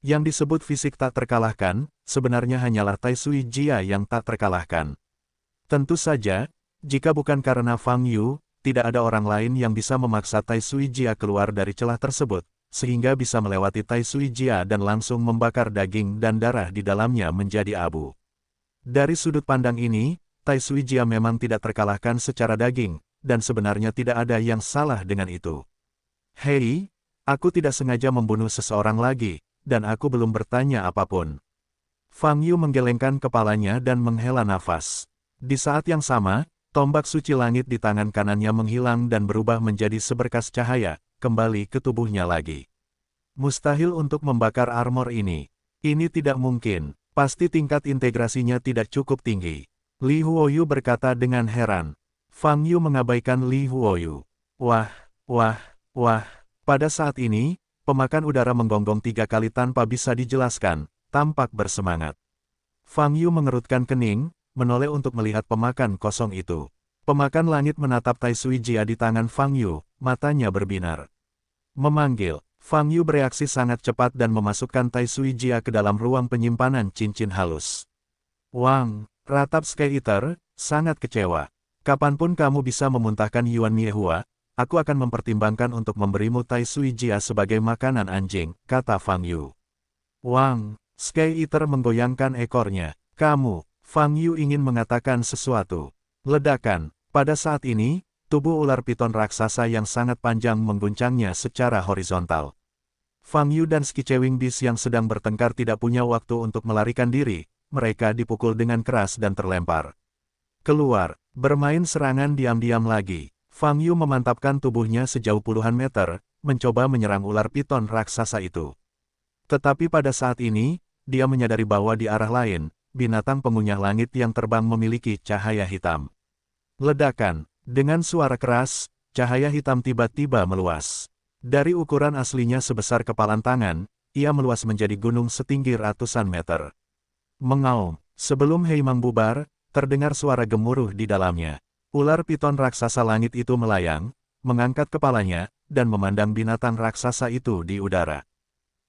Yang disebut fisik tak terkalahkan, sebenarnya hanyalah Tai Sui Jia yang tak terkalahkan. Tentu saja, jika bukan karena Fang Yu, tidak ada orang lain yang bisa memaksa Tai Sui Jia keluar dari celah tersebut, sehingga bisa melewati Tai Sui Jia dan langsung membakar daging dan darah di dalamnya menjadi abu. Dari sudut pandang ini, Tai Sui Jia memang tidak terkalahkan secara daging, dan sebenarnya tidak ada yang salah dengan itu. Hei, aku tidak sengaja membunuh seseorang lagi, dan aku belum bertanya apapun. Fang Yu menggelengkan kepalanya dan menghela nafas. Di saat yang sama, tombak suci langit di tangan kanannya menghilang dan berubah menjadi seberkas cahaya, kembali ke tubuhnya lagi. Mustahil untuk membakar armor ini. Ini tidak mungkin, pasti tingkat integrasinya tidak cukup tinggi. Li Huoyu berkata dengan heran. Fang Yu mengabaikan Li Huoyu. Wah, wah, wah. Pada saat ini, pemakan udara menggonggong 3 kali tanpa bisa dijelaskan, tampak bersemangat. Fang Yu mengerutkan kening, menoleh untuk melihat pemakan kosong itu. Pemakan langit menatap Tai Sui Jia di tangan Fang Yu, matanya berbinar. Memanggil, Fang Yu bereaksi sangat cepat dan memasukkan Tai Sui Jia ke dalam ruang penyimpanan cincin halus. Wang, ratap Sky Eater, sangat kecewa. Kapanpun kamu bisa memuntahkan Yuan Miehua, aku akan mempertimbangkan untuk memberimu Tai Sui Jia sebagai makanan anjing, kata Fang Yu. Wang, Sky Eater menggoyangkan ekornya. Kamu, Fang Yu ingin mengatakan sesuatu. Ledakan, pada saat ini, tubuh ular piton raksasa yang sangat panjang mengguncangnya secara horizontal. Fang Yu dan Skicewing Beast yang sedang bertengkar tidak punya waktu untuk melarikan diri, mereka dipukul dengan keras dan terlempar. Keluar, bermain serangan diam-diam lagi. Fang Yu memantapkan tubuhnya sejauh puluhan meter, mencoba menyerang ular piton raksasa itu. Tetapi pada saat ini, dia menyadari bahwa di arah lain, binatang pengunyah langit yang terbang memiliki cahaya hitam. Ledakan, dengan suara keras, cahaya hitam tiba-tiba meluas. Dari ukuran aslinya sebesar kepalan tangan, ia meluas menjadi gunung setinggi ratusan meter. Mengaum, sebelum Heimang bubar, terdengar suara gemuruh di dalamnya. Ular piton raksasa langit itu melayang, mengangkat kepalanya, dan memandang binatang raksasa itu di udara.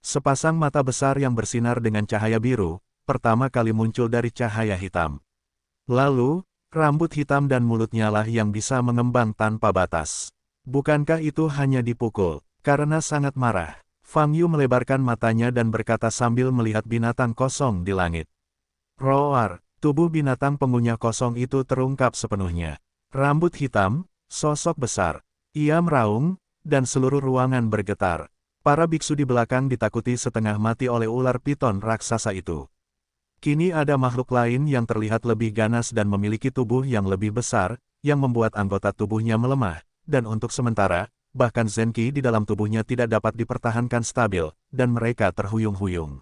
Sepasang mata besar yang bersinar dengan cahaya biru, pertama kali muncul dari cahaya hitam. Lalu, rambut hitam dan mulutnya lah yang bisa mengembang tanpa batas. Bukankah itu hanya dipukul? Karena sangat marah, Fang Yu melebarkan matanya dan berkata sambil melihat binatang kosong di langit. Roar, tubuh binatang pengunyah kosong itu terungkap sepenuhnya. Rambut hitam, sosok besar. Ia meraung, dan seluruh ruangan bergetar. Para biksu di belakang ditakuti setengah mati oleh ular piton raksasa itu. Kini ada makhluk lain yang terlihat lebih ganas dan memiliki tubuh yang lebih besar, yang membuat anggota tubuhnya melemah, dan untuk sementara, bahkan Zenki di dalam tubuhnya tidak dapat dipertahankan stabil, dan mereka terhuyung-huyung.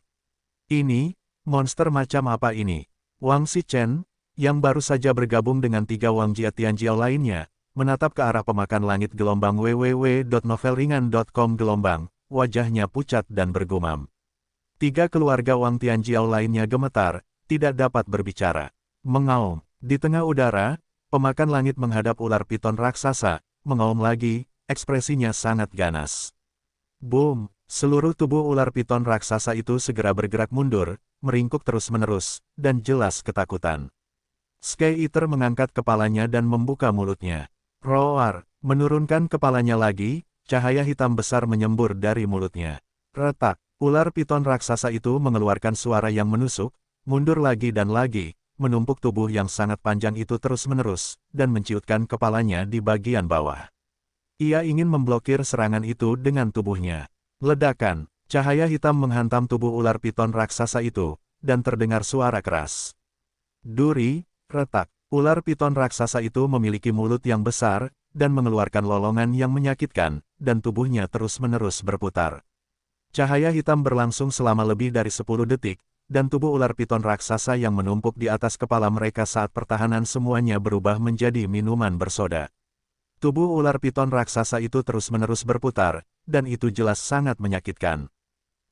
Ini, monster macam apa ini? Wang Shichen, yang baru saja bergabung dengan 3 Wang Jia Tianjiao lainnya, menatap ke arah pemakan langit gelombang www.novelringan.com gelombang, wajahnya pucat dan bergumam. 3 keluarga Wang Tianjiao lainnya gemetar, tidak dapat berbicara. Mengaum, di tengah udara, pemakan langit menghadap ular piton raksasa, mengaum lagi, ekspresinya sangat ganas. Boom, seluruh tubuh ular piton raksasa itu segera bergerak mundur, meringkuk terus-menerus, dan jelas ketakutan. Sky Eater mengangkat kepalanya dan membuka mulutnya. Roar, menurunkan kepalanya lagi, cahaya hitam besar menyembur dari mulutnya. Retak, ular piton raksasa itu mengeluarkan suara yang menusuk, mundur lagi dan lagi, menumpuk tubuh yang sangat panjang itu terus-menerus, dan menciutkan kepalanya di bagian bawah. Ia ingin memblokir serangan itu dengan tubuhnya. Ledakan, cahaya hitam menghantam tubuh ular piton raksasa itu, dan terdengar suara keras. Duri, retak, ular piton raksasa itu memiliki mulut yang besar, dan mengeluarkan lolongan yang menyakitkan, dan tubuhnya terus-menerus berputar. Cahaya hitam berlangsung selama lebih dari 10 detik, dan tubuh ular piton raksasa yang menumpuk di atas kepala mereka saat pertahanan semuanya berubah menjadi minuman bersoda. Tubuh ular piton raksasa itu terus-menerus berputar, dan itu jelas sangat menyakitkan.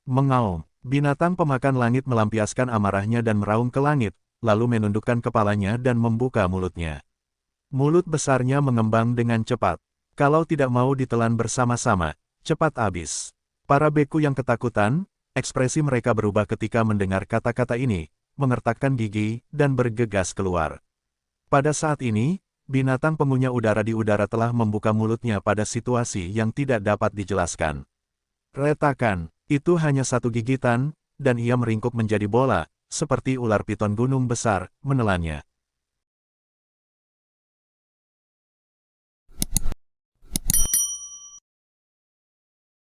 Mengaum, binatang pemakan langit melampiaskan amarahnya dan meraung ke langit, lalu menundukkan kepalanya dan membuka mulutnya. Mulut besarnya mengembang dengan cepat. Kalau tidak mau ditelan bersama-sama, cepat habis. Para beku yang ketakutan, ekspresi mereka berubah ketika mendengar kata-kata ini, mengertakkan gigi, dan bergegas keluar. Pada saat ini, binatang pengunyah udara di udara telah membuka mulutnya pada situasi yang tidak dapat dijelaskan. Retakan, itu hanya satu gigitan, dan ia meringkuk menjadi bola, seperti ular piton gunung besar, menelannya.